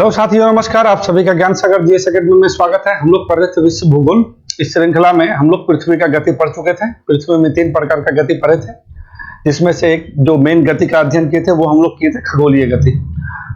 Hello साथियों, नमस्कार। आप सभी का ज्ञान सागर जीएस एकेडमी में स्वागत है। हम लोग पढ़ रहे थे विश्व भूगोल। इस श्रृंखला में हम लोग पृथ्वी का गति पढ़ चुके थे। पृथ्वी में 3 प्रकार का गति पढ़े थे, जिसमें से एक जो मेन गति का अध्ययन किए थे वो हम लोग किए थे खगोलीय गति।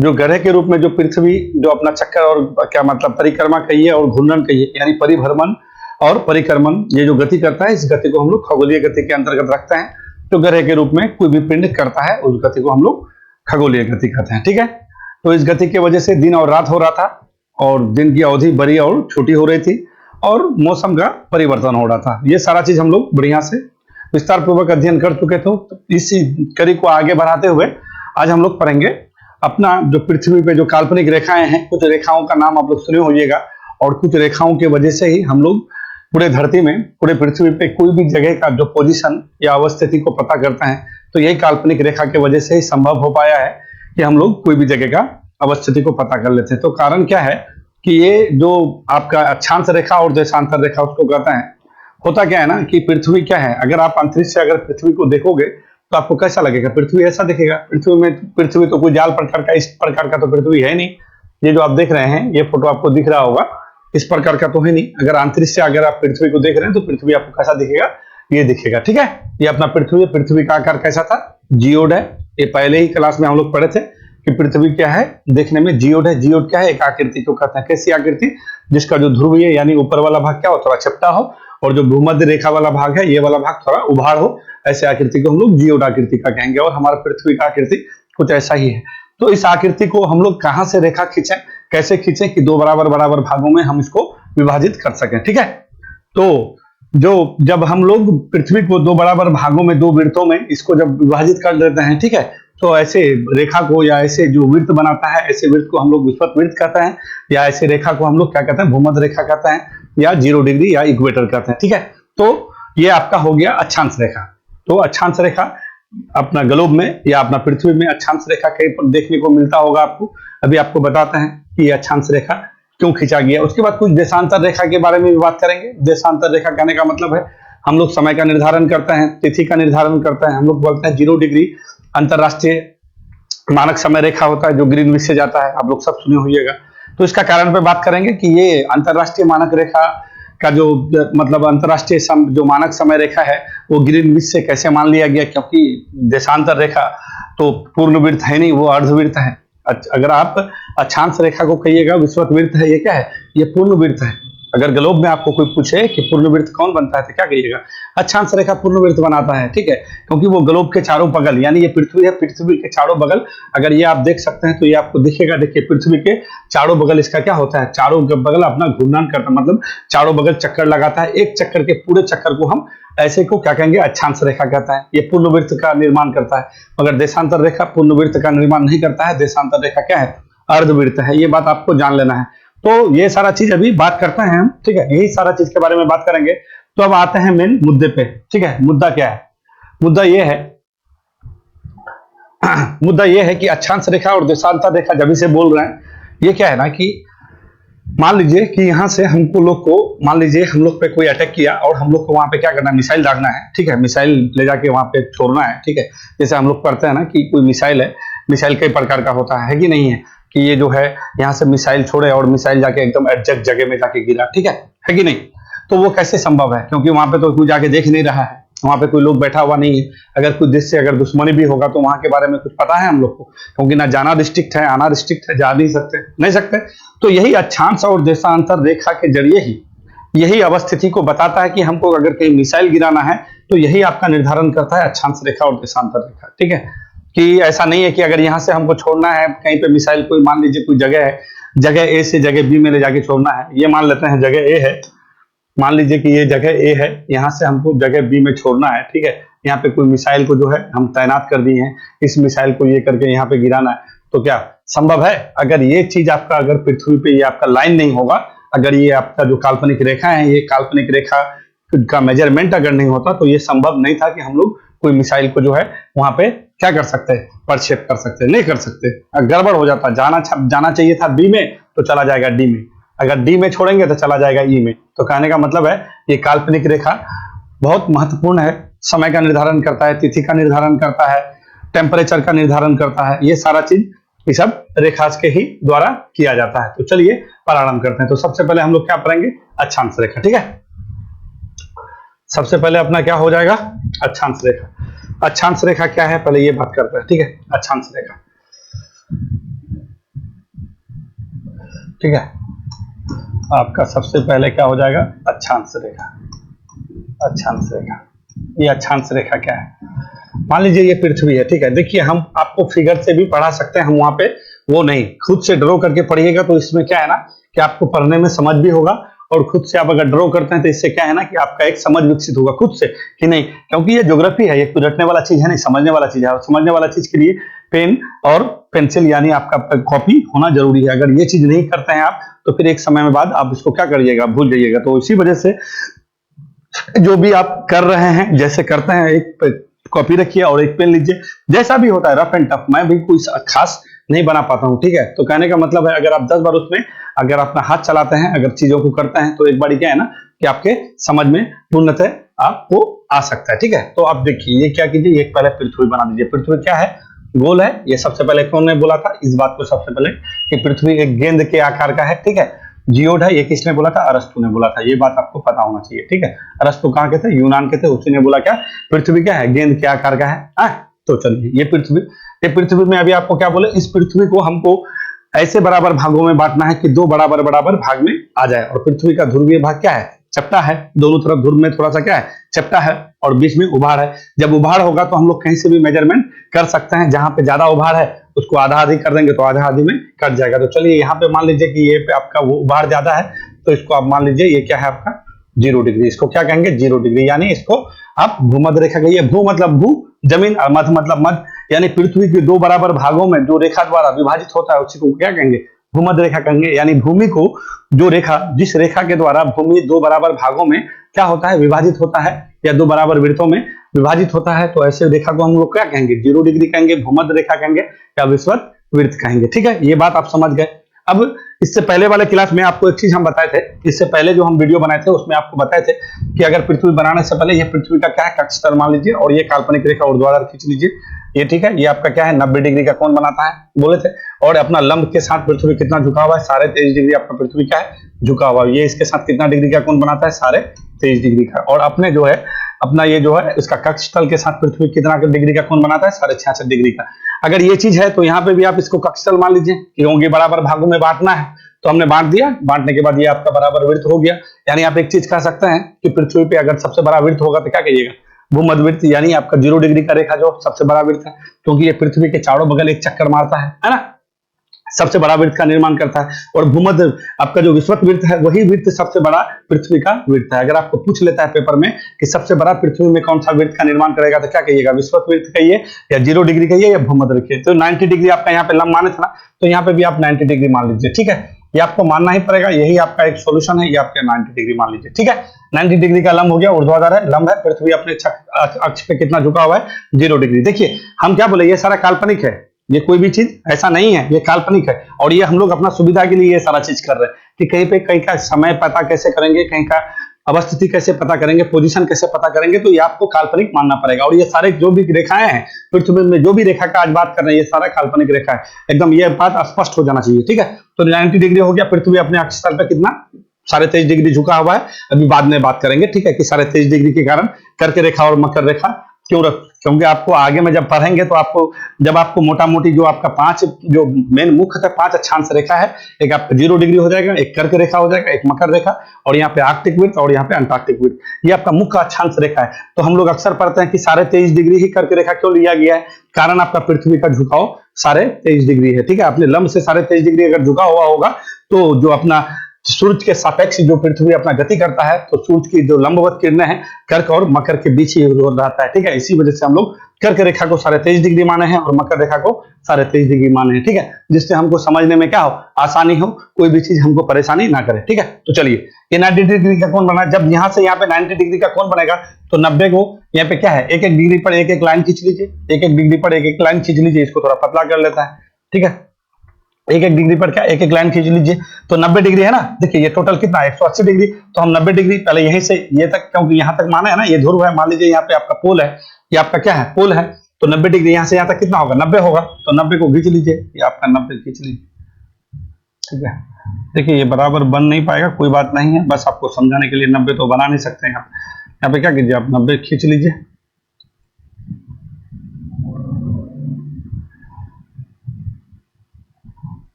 जो ग्रह के रूप में जो पृथ्वी जो अपना चक्कर और क्या मतलब परिक्रमा कहिए और घूर्णन कहिए, यानी परिभ्रमण और परिक्रमण, ये जो गति करता है, इस गति को हम लोग खगोलीय गति के अंतर्गत रखते हैं। जो ग्रह के रूप में कोई भी पिंड करता है उस गति को हम लोग खगोलीय गति कहते हैं। ठीक है, तो इस गति की वजह से दिन और रात हो रहा था, और दिन की अवधि बड़ी और छोटी हो रही थी, और मौसम का परिवर्तन हो रहा था। ये सारा चीज हम लोग बढ़िया से विस्तार पूर्वक अध्ययन कर चुके थे। तो इसी कड़ी को आगे बढ़ाते हुए आज हम लोग पढ़ेंगे अपना जो पृथ्वी पे जो काल्पनिक रेखाएं हैं। कुछ रेखाओं का नाम आप लोग सुने होइएगा, और कुछ रेखाओं की वजह से ही हम लोग पूरे धरती में, पूरे पृथ्वी पे कोई भी जगह का जो पोजीशन या अवस्थिति को पता करते हैं, तो यही काल्पनिक रेखा की वजह से ही संभव हो पाया है कि हम लोग कोई भी जगह का अवस्थिति को पता कर लेते हैं। तो कारण क्या है कि ये जो आपका अक्षांश रेखा और देशांतर रेखा उसको कहते हैं। होता क्या है ना कि पृथ्वी क्या है, अगर आप अंतरिक्ष से अगर पृथ्वी को देखोगे तो आपको कैसा लगेगा? पृथ्वी ऐसा दिखेगा। पृथ्वी तो कोई जाल प्रकार का, इस प्रकार का तो पृथ्वी है नहीं। ये जो आप देख रहे हैं, ये फोटो आपको दिख रहा होगा, इस प्रकार का तो है नहीं। अगर अंतरिक्ष से अगर आप पृथ्वी को देख रहे हैं तो पृथ्वी आपको कैसा दिखेगा? ये दिखेगा। ठीक है, ये अपना पृथ्वी है। पृथ्वी का आकार कैसा था? जियोड है। ये पहले ही क्लास में हम लोग पढ़े थे कि पृथ्वी क्या है, देखने में जियोड है। जियोड क्या है? एक आकृति को कहते हैं। कैसी आकृति? जिसका जो ध्रुवीय यानी ऊपर वाला भाग क्या हो, थोड़ा चपटा हो, और जो भूमध्य रेखा वाला भाग है, ये वाला भाग थोड़ा उभाड़ हो। ऐसे आकृति को हम लोग जियोड आकृति का कहेंगे, और हमारा पृथ्वी का आकृति कुछ ऐसा ही है। तो इस आकृति को हम लोग कहां से रेखा खींचे, कैसे खींचे कि दो बराबर बराबर भागों में हम इसको विभाजित कर सकें। ठीक है, तो जब हम लोग पृथ्वी को दो बराबर भागों में, दो वृत्तों में इसको जब विभाजित कर देते हैं, ठीक है, तो ऐसे रेखा को या ऐसे जो वृत्त बनाता है, ऐसे वृत्त को हम लोग विषुवत वृत्त कहते हैं, या ऐसे रेखा को हम लोग क्या कहते हैं? भूमध्य रेखा कहते हैं, या 0 डिग्री या इक्वेटर कहते हैं। ठीक है, तो ये आपका हो गया अक्षांश रेखा। तो अक्षांश रेखा अपना ग्लोब में या अपना पृथ्वी में अक्षांश रेखा कहीं पर देखने को मिलता होगा आपको। अभी आपको बताते हैं कि ये अक्षांश रेखा क्यों खींचा गया। उसके बाद कुछ देशांतर रेखा के बारे में भी बात करेंगे। देशांतर रेखा कहने का मतलब है हम लोग समय का निर्धारण करते हैं, तिथि का निर्धारण करते हैं। हम लोग बोलते हैं 0 डिग्री अंतरराष्ट्रीय मानक समय रेखा होता है जो ग्रीनविच से जाता है। आप लोग सब सुने होइएगा। तो इसका कारण पे बात करेंगे कि ये अंतरराष्ट्रीय मानक रेखा का जो मतलब अंतरराष्ट्रीय जो मानक समय रेखा है वो ग्रीनविच से कैसे मान लिया गया, क्योंकि देशांतर रेखा तो पूर्णवृत्त है नहीं, वो अर्धवृत्त है। अगर आप अक्षांश रेखा को कहिएगा विषुवत वृत्त है, ये क्या है? ये पूर्णवृत्त है। अगर ग्लोब में आपको कोई पूछे कि पूर्णवृत्त कौन बनता है तो क्या कहिएगा? अक्षांश रेखा पूर्णवृत्त बनाता है। ठीक है, क्योंकि वो ग्लोब के चारों बगल, यानी ये पृथ्वी है, पृथ्वी के चारों बगल अगर ये आप देख सकते हैं तो ये आपको दिखेगा। देखिए, पृथ्वी के चारों बगल इसका क्या होता है? चारों बगल अपना घूर्णन करता है, मतलब चारों बगल चक्कर लगाता है। एक चक्कर के पूरे चक्कर को हम ऐसे को क्या कहेंगे? अक्षांश रेखा कहता है। ये पूर्णवृत्त का निर्माण करता है, मगर देशांतर रेखा पूर्णवृत्त का निर्माण नहीं करता है। देशांतर रेखा क्या है? अर्धवृत्त है। ये बात आपको जान लेना है। तो ये सारा चीज अभी बात करते हैं हम। ठीक है, यही सारा चीज के बारे में बात करेंगे। तो अब आते हैं मेन मुद्दे पे। ठीक है, मुद्दा क्या है? मुद्दा ये है कि अक्षांश रेखा और देशांतर रेखा जब से बोल रहे हैं, ये क्या है ना कि मान लीजिए कि यहाँ से हमको लोग को, मान लीजिए हम लोग पे कोई अटैक किया और हम लोग को वहां पे क्या करना है? मिसाइल दागना है। ठीक है, मिसाइल ले जाके वहां पे छोड़ना है। ठीक है, जैसे हम लोग करते हैं ना कि कोई मिसाइल है, मिसाइल कई प्रकार का होता है कि नहीं है? कि ये जो है यहाँ से मिसाइल छोड़े और मिसाइल जाके एकदम एग्जैक्ट जगह में जाके गिरा। ठीक है कि नहीं? तो वो कैसे संभव है? क्योंकि वहां पे तो कोई जाके देख नहीं रहा है, वहां पे कोई लोग बैठा हुआ नहीं है। अगर कोई देश से अगर दुश्मनी भी होगा तो वहां के बारे में कुछ पता है हम लोग को? क्योंकि ना जाना रिस्ट्रिक्ट है, आना रिस्ट्रिक्ट है, जा नहीं सकते। तो यही अक्षांश और देशांतर रेखा के जरिए ही यही अवस्थिति को बताता है कि हमको अगर कहीं मिसाइल गिराना है तो यही आपका निर्धारण करता है अक्षांश रेखा और देशांतर रेखा। ठीक है, कि ऐसा नहीं है कि अगर यहाँ से हमको छोड़ना है कहीं पे मिसाइल, कोई मान लीजिए कोई जगह है, जगह ए से जगह बी में ले जाके छोड़ना है। ये मान लेते हैं जगह ए है, मान लीजिए कि ये जगह ए है, यहाँ से हमको जगह बी में छोड़ना है। ठीक है, यहाँ पे कोई मिसाइल को जो है हम तैनात कर दिए हैं, इस मिसाइल को ये करके यहाँ पे गिराना है। तो क्या संभव है? अगर ये चीज आपका, अगर पृथ्वी पे ये आपका लाइन नहीं होगा, अगर ये आपका जो काल्पनिक रेखा है, ये काल्पनिक रेखा का मेजरमेंट अगर नहीं होता तो ये संभव नहीं था कि हम लोग कोई मिसाइल को जो है वहां पे क्या कर सकते हैं? प्रक्षेप कर सकते, नहीं कर सकते। गड़बड़ हो जाता। जाना चाहिए था बी में तो चला जाएगा डी में, अगर डी में छोड़ेंगे तो चला जाएगा ई में। तो कहने का मतलब है ये काल्पनिक रेखा बहुत महत्वपूर्ण है। समय का निर्धारण करता है, तिथि का निर्धारण करता है, टेम्परेचर का निर्धारण करता है। ये सारा चीज ये सब रेखा के ही द्वारा किया जाता है। तो चलिए प्रारंभ करते हैं। तो सबसे पहले हम लोग क्या पढ़ेंगे, अक्षांश रेखा। ठीक है, सबसे पहले अपना क्या हो जाएगा, अक्षांश रेखा। अक्षांश रेखा क्या है पहले ये बात करते हैं। ठीक है, अक्षांश रेखा, ठीक है, आपका सबसे पहले क्या हो जाएगा, अक्षांश रेखा। अक्षांश रेखा, ये अक्षांश रेखा क्या है, मान लीजिए ये पृथ्वी है। ठीक है, देखिए हम आपको फिगर से भी पढ़ा सकते हैं, हम वहां पे वो नहीं, खुद से ड्रॉ करके पढ़िएगा तो इसमें क्या है ना कि आपको पढ़ने में समझ भी होगा, और खुद से आप अगर ड्रॉ करते हैं तो इससे क्या है ना कि आपका एक समझ विकसित होगा खुद से कि नहीं, क्योंकि ये ज्योग्राफी है, ये कोई रटने वाला चीज है नहीं, समझने वाला चीज है। और समझने वाला चीज के लिए पेन और पेंसिल यानी आपका कॉपी होना जरूरी है। अगर ये चीज नहीं करते हैं आप तो फिर एक समय में बाद आप इसको क्या करिएगा, भूल जाइएगा। तो इसी वजह से जो भी आप कर रहे हैं, जैसे करते हैं, एक कॉपी रखिए और एक पेन लीजिए, जैसा भी होता है रफ एंड टफ, मैं भी कोई खास नहीं बना पाता हूं। ठीक है, तो कहने का मतलब है अगर आप 10 बार उसमें अगर अपना हाथ चलाते हैं, अगर चीजों को करते हैं तो एक बार क्या है ना कि आपके समझ में पूर्णतः आपको आ सकता है। ठीक है, तो आप देखिए ये क्या कीजिए, एक पहले पृथ्वी बना दीजिए। पृथ्वी क्या है, गोल है। ये सबसे पहले कौन ने बोला था इस बात को, सबसे पहले कि पृथ्वी एक गेंद के आकार का है। ठीक है, जियोड है, ये किसने बोला था, अरस्तु ने बोला था। ये बात आपको पता होना चाहिए। ठीक है, अरस्तु कहाँ के थे, यूनान के थे, उसी ने बोला क्या पृथ्वी क्या है, गेंद के आकार का है। तो चलिए ये पृथ्वी में अभी आपको क्या बोले, इस पृथ्वी को हमको ऐसे बराबर भागों में बांटना है कि दो बराबर बराबर भाग में आ जाए। और पृथ्वी का ध्रुवीय भाग क्या है, चपटा है, दोनों तरफ ध्रुव में थोड़ा सा क्या है, चपटा है, और बीच में उभाड़ है। जब उभाड़ होगा तो हम लोग कहीं से भी मेजरमेंट कर सकते हैं, जहां पे ज्यादा उभाड़ है उसको आधा आधी कर देंगे तो आधा आधी में कट जाएगा। तो चलिए यहाँ पे मान लीजिए कि ये पे आपका वो उभाड़ ज्यादा है, तो इसको आप मान लीजिए ये क्या है आपका 0 डिग्री। इसको क्या कहेंगे, 0 डिग्री, यानी इसको आप भूमध्य रेखा कहिए। भू मतलब भू जमीन, और मध्य मतलब मध्य, यानी पृथ्वी के दो बराबर भागों में जो रेखा द्वारा विभाजित होता है उसी को क्या कहेंगे, भूमध्य रेखा कहेंगे। यानी भूमि को जो रेखा, जिस रेखा के द्वारा भूमि दो बराबर भागों में क्या होता है, विभाजित होता है, या दो बराबर वृत्तों में विभाजित होता है, तो ऐसे रेखा को हम लोग क्या कहेंगे, 0 डिग्री कहेंगे, भूमध्य रेखा कहेंगे, या विषुवत वृत्त कहेंगे। ठीक है, ये बात आप समझ गए। अब इससे पहले वाले क्लास में आपको एक चीज हम बताए थे, इससे पहले जो हम वीडियो बनाए थे उसमें आपको बताए थे कि अगर पृथ्वी बनाने से पहले ये पृथ्वी का क्या है, कक्षतल मान लीजिए, और ये काल्पनिक रेखा ऊर्ध्वाधर खींच लीजिए। ये ठीक है, ये आपका क्या है, 90 डिग्री का कोण बनाता है बोले थे। और अपना लंब के साथ पृथ्वी कितना झुका हुआ है, 23.5 डिग्री आपका पृथ्वी क्या है, झुका हुआ है। ये इसके साथ कितना डिग्री का कोण बनाता है, 23.5 डिग्री का। और अपने जो है अपना ये जो है इसका कक्षतल के साथ पृथ्वी कितना डिग्री का कोण बनाता है, 66.5 डिग्री का। अगर ये चीज है तो यहाँ पे भी आप इसको कक्षतल मान लीजिए, क्योंकि बराबर भागों में बांटना है, तो हमने बांट दिया। बांटने के बाद ये आपका बराबर वृत्त हो गया। यानी आप एक चीज कह सकते हैं कि पृथ्वी पे अगर सबसे बड़ा वृत्त होगा तो क्या कहिएगा, भूमध्य वृत्त, यानी आपका 0 डिग्री का रेखा जो सबसे बड़ा वृत्त है, क्योंकि ये पृथ्वी के चारों बगल एक चक्कर मारता है ना, सबसे बड़ा वृत्त का निर्माण करता है। और भूमध्य आपका जो विषुवत वृत्त है वही वृत्त सबसे बड़ा पृथ्वी का वृत्त है। अगर आपको पूछ लेता है पेपर में कि सबसे बड़ा पृथ्वी में कौन सा वृत्त का निर्माण करेगा, तो क्या कहिएगा, विषुवत वृत्त कहिए, या 0 डिग्री कहिए, या भूमध्य कहिए। तो 90 डिग्री आपका यहाँ पे लंब माने था ना, तो यहाँ पे भी आप 90 डिग्री मान लीजिए। ठीक है, ये आपको मानना ही पड़ेगा, यही आपका एक सोल्यूशन है, ये आपके 90 डिग्री मान लीजिए। ठीक है, 90 डिग्री का लंब हो गया, ऊर्ध्वाधर है, लंब है, पृथ्वी अपने अक्ष पे कितना झुका हुआ है, 0 डिग्री। देखिए हम क्या बोले, ये सारा काल्पनिक है, ये कोई भी चीज ऐसा नहीं है, ये काल्पनिक है। और ये हम लोग अपना सुविधा के लिए ये सारा चीज कर रहे हैं कि कहीं पे कहीं का समय पता कैसे करेंगे, कहीं का अवस्थिति कैसे पता करेंगे, पोजीशन कैसे पता करेंगे, तो ये आपको काल्पनिक मानना पड़ेगा। और ये सारे जो भी रेखाएं हैं पृथ्वी में, जो भी रेखा का आज बात कर रहे हैं, ये सारा काल्पनिक रेखा है, एकदम ये बात स्पष्ट हो जाना चाहिए। ठीक है, तो 90 डिग्री हो गया, पृथ्वी अपने अक्ष तल पे कितना 23.5 डिग्री झुका हुआ है। अभी बाद में बात करेंगे, ठीक है, कि 23.5 डिग्री के कारण कर्क रेखा और मकर रेखा क्यों रख, क्योंकि आपको आगे में जब पढ़ेंगे तो आपको जब आपको मोटा मोटी जो आपका 5 जो मेन मुख्य 5 अक्षांश रेखा है, एक आपका 0 डिग्री हो जाएगा, एक कर्क रेखा हो जाएगा, एक मकर रेखा, और यहाँ पे आर्कटिक वृत्त, और यहाँ पे अंटार्कटिक वृत्त, ये आपका मुख्य अक्षांश रेखा है। तो हम लोग अक्सर पढ़ते हैं कि 23.5 डिग्री ही कर्क रेखा क्यों लिया गया है, कारण आपका पृथ्वी का झुकाव 23.5 डिग्री है। ठीक है, अपने लंब से 23.5 डिग्री अगर झुका हुआ होगा तो जो अपना सूर्य के सापेक्ष जो पृथ्वी अपना गति करता है, तो सूर्य की जो लंबवत किरणें हैं कर्क और मकर के बीच ही रहता है। ठीक है, इसी वजह से हम लोग कर्क रेखा को 23.5 डिग्री माने हैं और मकर रेखा को 23.5 डिग्री माने हैं। ठीक है, जिससे हमको समझने में क्या हो, आसानी हो, कोई भी चीज हमको परेशानी ना करे। ठीक है, तो चलिए ये 90 डिग्री का कोण बना। जब यहाँ से यहाँ पे 90 डिग्री का कोण बनेगा तो 90 को यहाँ पे क्या है, एक एक डिग्री पर एक एक लाइन खींच लीजिए, एक एक डिग्री पर एक एक लाइन खींच लीजिए, इसको थोड़ा पतला कर लेता है। ठीक है, एक एक डिग्री पर क्या एक एक लाइन खींच लीजिए, तो 90 डिग्री है ना। देखिए ये टोटल कितना है, 180 डिग्री। तो हम 90 डिग्री पहले यहीं से ये तक, क्योंकि यहाँ तक माना है ना, ये ध्रुव है, मान लीजिए यहाँ पे आपका पोल है, ये आपका क्या है, पोल है, तो 90 डिग्री यहाँ से यहाँ तक कितना होगा, 90 होगा। तो 90 को खींच लीजिए, ये आपका 90 खींच लीजिए, ठीक है। देखिए ये बराबर बन नहीं पाएगा, कोई बात नहीं है, बस आपको समझाने के लिए 90 तो बना नहीं सकते हैं। यहाँ पे क्या कीजिए, आप 90 खींच लीजिए।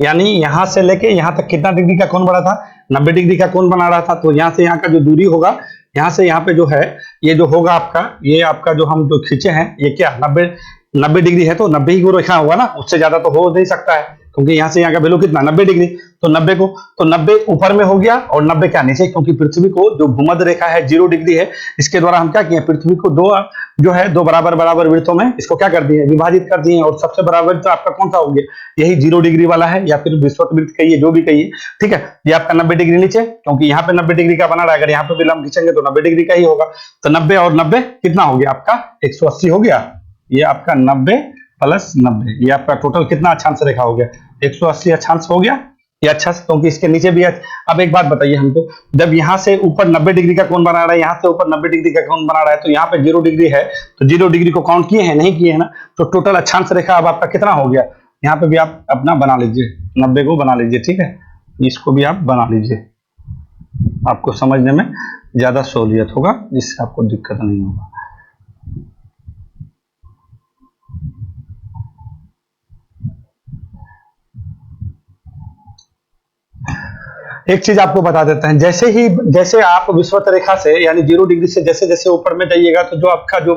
यानी यहां से लेके यहां तक कितना डिग्री का कोण बना था, 90 डिग्री का कोण बना रहा था। तो यहां से यहां का जो दूरी होगा, यहां से यहां पे जो है, ये जो होगा आपका, ये आपका जो हम जो खींचे हैं, ये क्या 90 डिग्री है, तो 90 ही को रेखा होगा ना, उससे ज्यादा तो हो नहीं सकता है, क्योंकि यहां से यहां का वैल्यू कितना 90 डिग्री। तो 90 को, तो 90 ऊपर में हो गया और 90 क्या नीचे, क्योंकि पृथ्वी को जो भूमध्य रेखा है 0 डिग्री है, इसके द्वारा हम क्या किए, पृथ्वी को दो जो है दो बराबर बराबर वृत्तों में इसको क्या कर दिए, विभाजित कर दिए। और सबसे बड़ा वृत्त आपका कौन सा हो गया, यही 0 डिग्री वाला है, या फिर विषुवत वृत्त कहिए, जो भी कहिए, ठीक है। ये आपका 90 डिग्री नीचे, क्योंकि यहाँ पे 90 डिग्री का बना रहा है, अगर यहाँ पे भी लंब खींचेंगे तो 90 डिग्री का ही होगा। तो 90 और 90 कितना हो गया आपका, 180 हो गया। ये आपका 90 प्लस 90, ये आपका टोटल कितना अक्षांश रेखा हो गया, 180 अक्षांश हो गया। ये अच्छा, क्योंकि इसके नीचे भी है। अब एक बात बताइए हमको, जब यहाँ से ऊपर 90 डिग्री का कोण बना रहा है, यहाँ से ऊपर 90 डिग्री का कोण बना रहा है, तो यहाँ पे 0 डिग्री है, तो 0 डिग्री को काउंट किए हैं, नहीं किए हैं ना। तो टोटल अक्षांश रेखा अब आपका कितना हो गया, यहाँ पे भी आप अपना बना लीजिए, 90 को बना लीजिए, ठीक है। इसको भी आप बना लीजिए, आपको समझने में ज्यादा सहूलियत होगा, जिससे आपको दिक्कत नहीं होगा। एक चीज आपको बता देते हैं, जैसे आप विषुवत रेखा से यानी 0 डिग्री से जैसे जैसे ऊपर में जाइएगा, तो जो आपका जो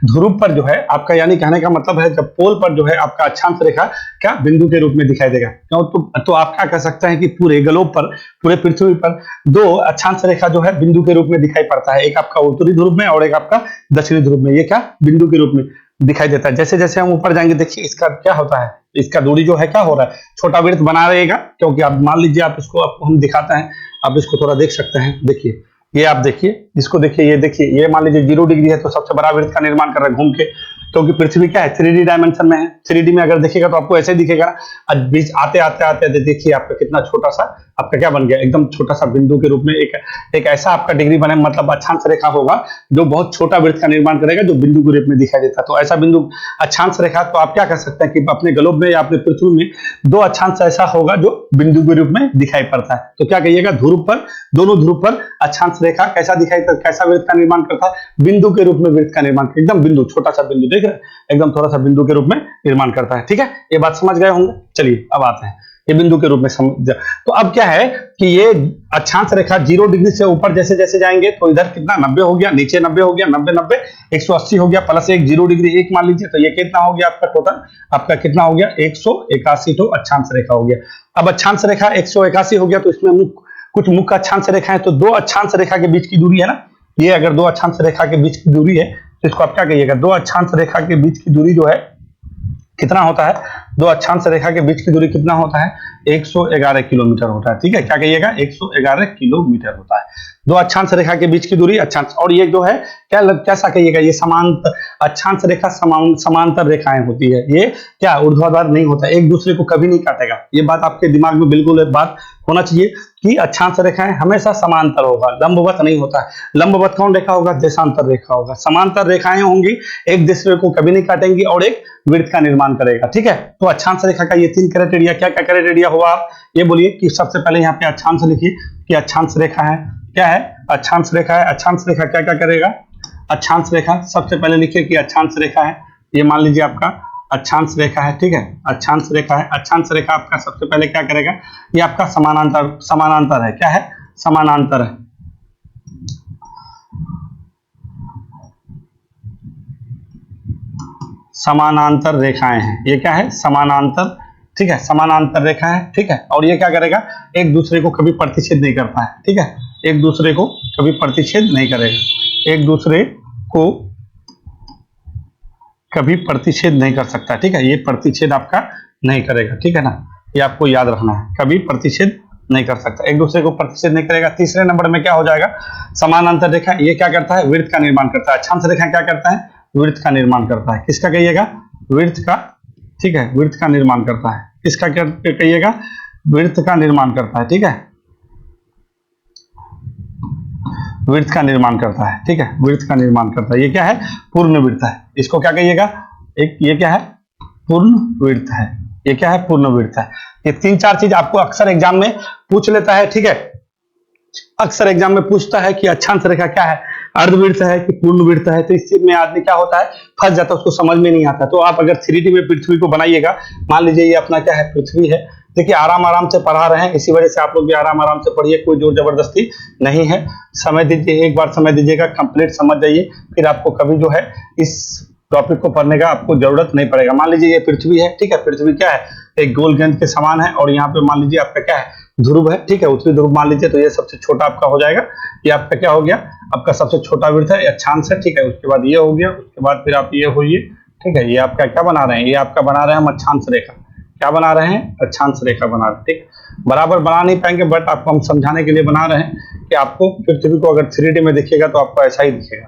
ध्रुव पर जो है आपका, यानी कहने का मतलब है जब पोल पर जो है आपका अक्षांश रेखा क्या बिंदु के रूप में दिखाई देगा। क्यों, तो आप क्या कह सकते हैं कि पूरे ग्लोब पर, पूरे पृथ्वी पर दो अक्षांश रेखा जो है बिंदु के रूप में दिखाई पड़ता है, एक आपका उत्तरी ध्रुव में और एक आपका दक्षिणी ध्रुव में। ये क्या बिंदु के रूप में दिखाई देता है। जैसे जैसे हम ऊपर जाएंगे, देखिए इसका क्या होता है, इसका दूरी जो है क्या हो रहा है, छोटा वृत्त बना रहेगा। क्योंकि आप मान लीजिए, आप इसको आपको हम दिखाते हैं, आप इसको थोड़ा देख सकते हैं। देखिए ये आप देखिए, इसको देखिए, ये देखिए, ये मान लीजिए 0 डिग्री है, तो सबसे बड़ा वृत्त का निर्माण कर रहा है घूम के, क्योंकि पृथ्वी क्या है 3D डायमेंशन में है। 3D में अगर देखिएगा तो आपको ऐसे ही दिखेगा ना। बीच आते आते आते देखिए आपका कितना छोटा सा आपका क्या बन गया, एकदम छोटा सा बिंदु के रूप में एक ऐसा आपका डिग्री बने, मतलब अक्षांश रेखा होगा जो बहुत छोटा वृत्त का निर्माण करेगा, जो बिंदु के रूप में दिखाई देता है। तो ऐसा बिंदु अक्षांश रेखा, तो आप क्या कर सकते हैं कि अपने ग्लोब में या अपने पृथ्वी में दो अक्षांश ऐसा होगा जो बिंदु के रूप में दिखाई पड़ता है। तो क्या कहिएगा, ध्रुव पर, दोनों ध्रुव पर अक्षांश रेखा कैसा दिखाई, कैसा वृत्त का निर्माण करता है, बिंदु के रूप में वृत्त का निर्माण, एकदम बिंदु, छोटा सा बिंदु, देख रहे हैं, एकदम थोड़ा सा बिंदु के रूप में निर्माण करता है। ठीक है, ये बात समझ गए होंगे। चलिए अब आते हैं, ये बिंदु के रूप में समझ। तो अब क्या है कि ये अक्षांश रेखा 0 डिग्री से ऊपर जैसे जैसे जाएंगे, तो इधर कितना 90 हो गया, नीचे 90 हो गया, 90 90 180 हो गया, प्लस एक 0 डिग्री एक मान लीजिए, तो ये कितना हो गया आपका टोटल, आपका कितना हो गया 181 तो अक्षांश रेखा हो गया। अब अक्षांश रेखा 181 हो गया, तो इसमें कुछ मुख्य अक्षांश रेखा है, तो दो अक्षांश रेखा के बीच की दूरी है ना, ये अगर दो अक्षांश रेखा के बीच की दूरी है, तो इसको आप क्या कहिएगा, दो अक्षांश रेखा के बीच की दूरी जो है कितना होता है, दो अक्षांश रेखा के बीच की दूरी कितना होता है, 111 किलोमीटर होता है। ठीक है, क्या कहिएगा, 111 किलोमीटर होता है दो अक्षांश रेखा के बीच की दूरी, अक्षांश। और ये जो है क्या कैसा कहिएगा, ये समांतर अक्षांश रेखा समांतर रेखाएं होती है, ये क्या ऊर्ध्वाधर नहीं होता, एक दूसरे को कभी नहीं काटेगा। ये बात आपके दिमाग में बिल्कुल एक बात होना चाहिए कि अक्षांश रेखाएं हमेशा समांतर होगा, लंबवत नहीं होता है। लंबवत कौन रेखा होगा, देशांतर रेखा होगा। समांतर रेखाएं होंगी, एक दूसरे को कभी नहीं काटेंगी और एक वृत्त का निर्माण करेगा। ठीक है, तो अक्षांश रेखा का ये 3 क्राइटेरिया, क्या क्या क्राइटेरिया हुआ, आप ये बोलिए कि सबसे पहले यहाँ पे अक्षांश लिखिए कि अक्षांश रेखा है, क्या है, अक्षांश रेखा है। अक्षांश रेखा क्या क्या करेगा, अक्षांश रेखा सबसे पहले लिखिए कि अक्षांश रेखा है, ये मान लीजिए आपका अक्षांश रेखा है। ठीक है, अक्षांश रेखा है, अक्षांश रेखा आपका सबसे पहले क्या करेगा, ये आपका समानांतर है, क्या है, समानांतर है। समानांतर रेखाएं हैं, ये क्या है, समानांतर। ठीक है, समानांतर रेखा है। ठीक है, और ये क्या करेगा, एक दूसरे को कभी प्रतिच्छेद नहीं करता है। ठीक है, एक दूसरे को कभी प्रतिच्छेद नहीं करेगा, एक दूसरे को कभी प्रतिच्छेद नहीं कर सकता। ठीक है, ये प्रतिच्छेद आपका नहीं करेगा। ठीक है ना, ये आपको याद रखना है, कभी प्रतिच्छेद नहीं कर सकता, एक दूसरे को प्रतिच्छेद नहीं करेगा। तीसरे नंबर में क्या हो जाएगा, समानांतर रेखा, ये क्या करता है, वृत्त का निर्माण करता है। अक्षांश रेखा क्या करता है, वृत्त का निर्माण करता है। किसका कहिएगा, वृत्त का। ठीक है, वृत्त का निर्माण करता है। किसका कहिएगा, विड्थ का निर्माण करता है, ठीक है, विड्थ का निर्माण करता है, ठीक है, विड्थ का निर्माण करता है। ये क्या है? पूर्ण विड्थ है। इसको क्या कहिएगा? एक ये क्या है? पूर्ण विड्थ है। ये क्या है? पूर्ण विड्थ है। ये 3-4 चीज आपको अक्सर एग्जाम में पूछ लेता है, ठीक है, अक्सर एग्जाम में पूछता है कि अक्षांश रेखा क्या है, अर्धवृत्त है कि पूर्ण वृत्त है। तो इस चीज में आदमी क्या होता है, फंस जाता है, उसको समझ में नहीं आता। तो आप अगर 3D में पृथ्वी को बनाइएगा, मान लीजिए ये अपना क्या है, पृथ्वी है। देखिए आराम आराम से पढ़ा रहे हैं, इसी वजह से आप लोग भी आराम आराम से पढ़िए, कोई जोर जबरदस्ती नहीं है। समय दीजिए, एक बार समय दीजिएगा, कंप्लीट समझ जाइए, फिर आपको कभी जो है इस टॉपिक को पढ़ने का आपको जरूरत नहीं पड़ेगा। मान लीजिए ये पृथ्वी है, ठीक है, पृथ्वी क्या है, एक गोल गेंद के समान है, और यहाँ पे मान लीजिए आपका क्या है, ध्रुव है, ठीक है, उत्तरी ध्रुव मान लीजिए। तो ये सबसे छोटा आपका हो जाएगा, ये आपका क्या हो गया, आपका सबसे छोटा वृत्त है, अक्षांश है, ठीक है। उसके बाद ये हो गया, उसके बाद फिर आप ये होइए, ठीक है, ये आपका क्या बना रहे हैं, ये आपका बना रहे हैं हम अक्षांश रेखा। क्या बना रहे हैं? अक्षांश रेखा बना रहे हैं, ठीक। बराबर बना नहीं पाएंगे, बट आपको हम समझाने के लिए बना रहे हैं कि आपको पृथ्वी को अगर 3D में देखिएगा तो आपको ऐसा ही दिखेगा।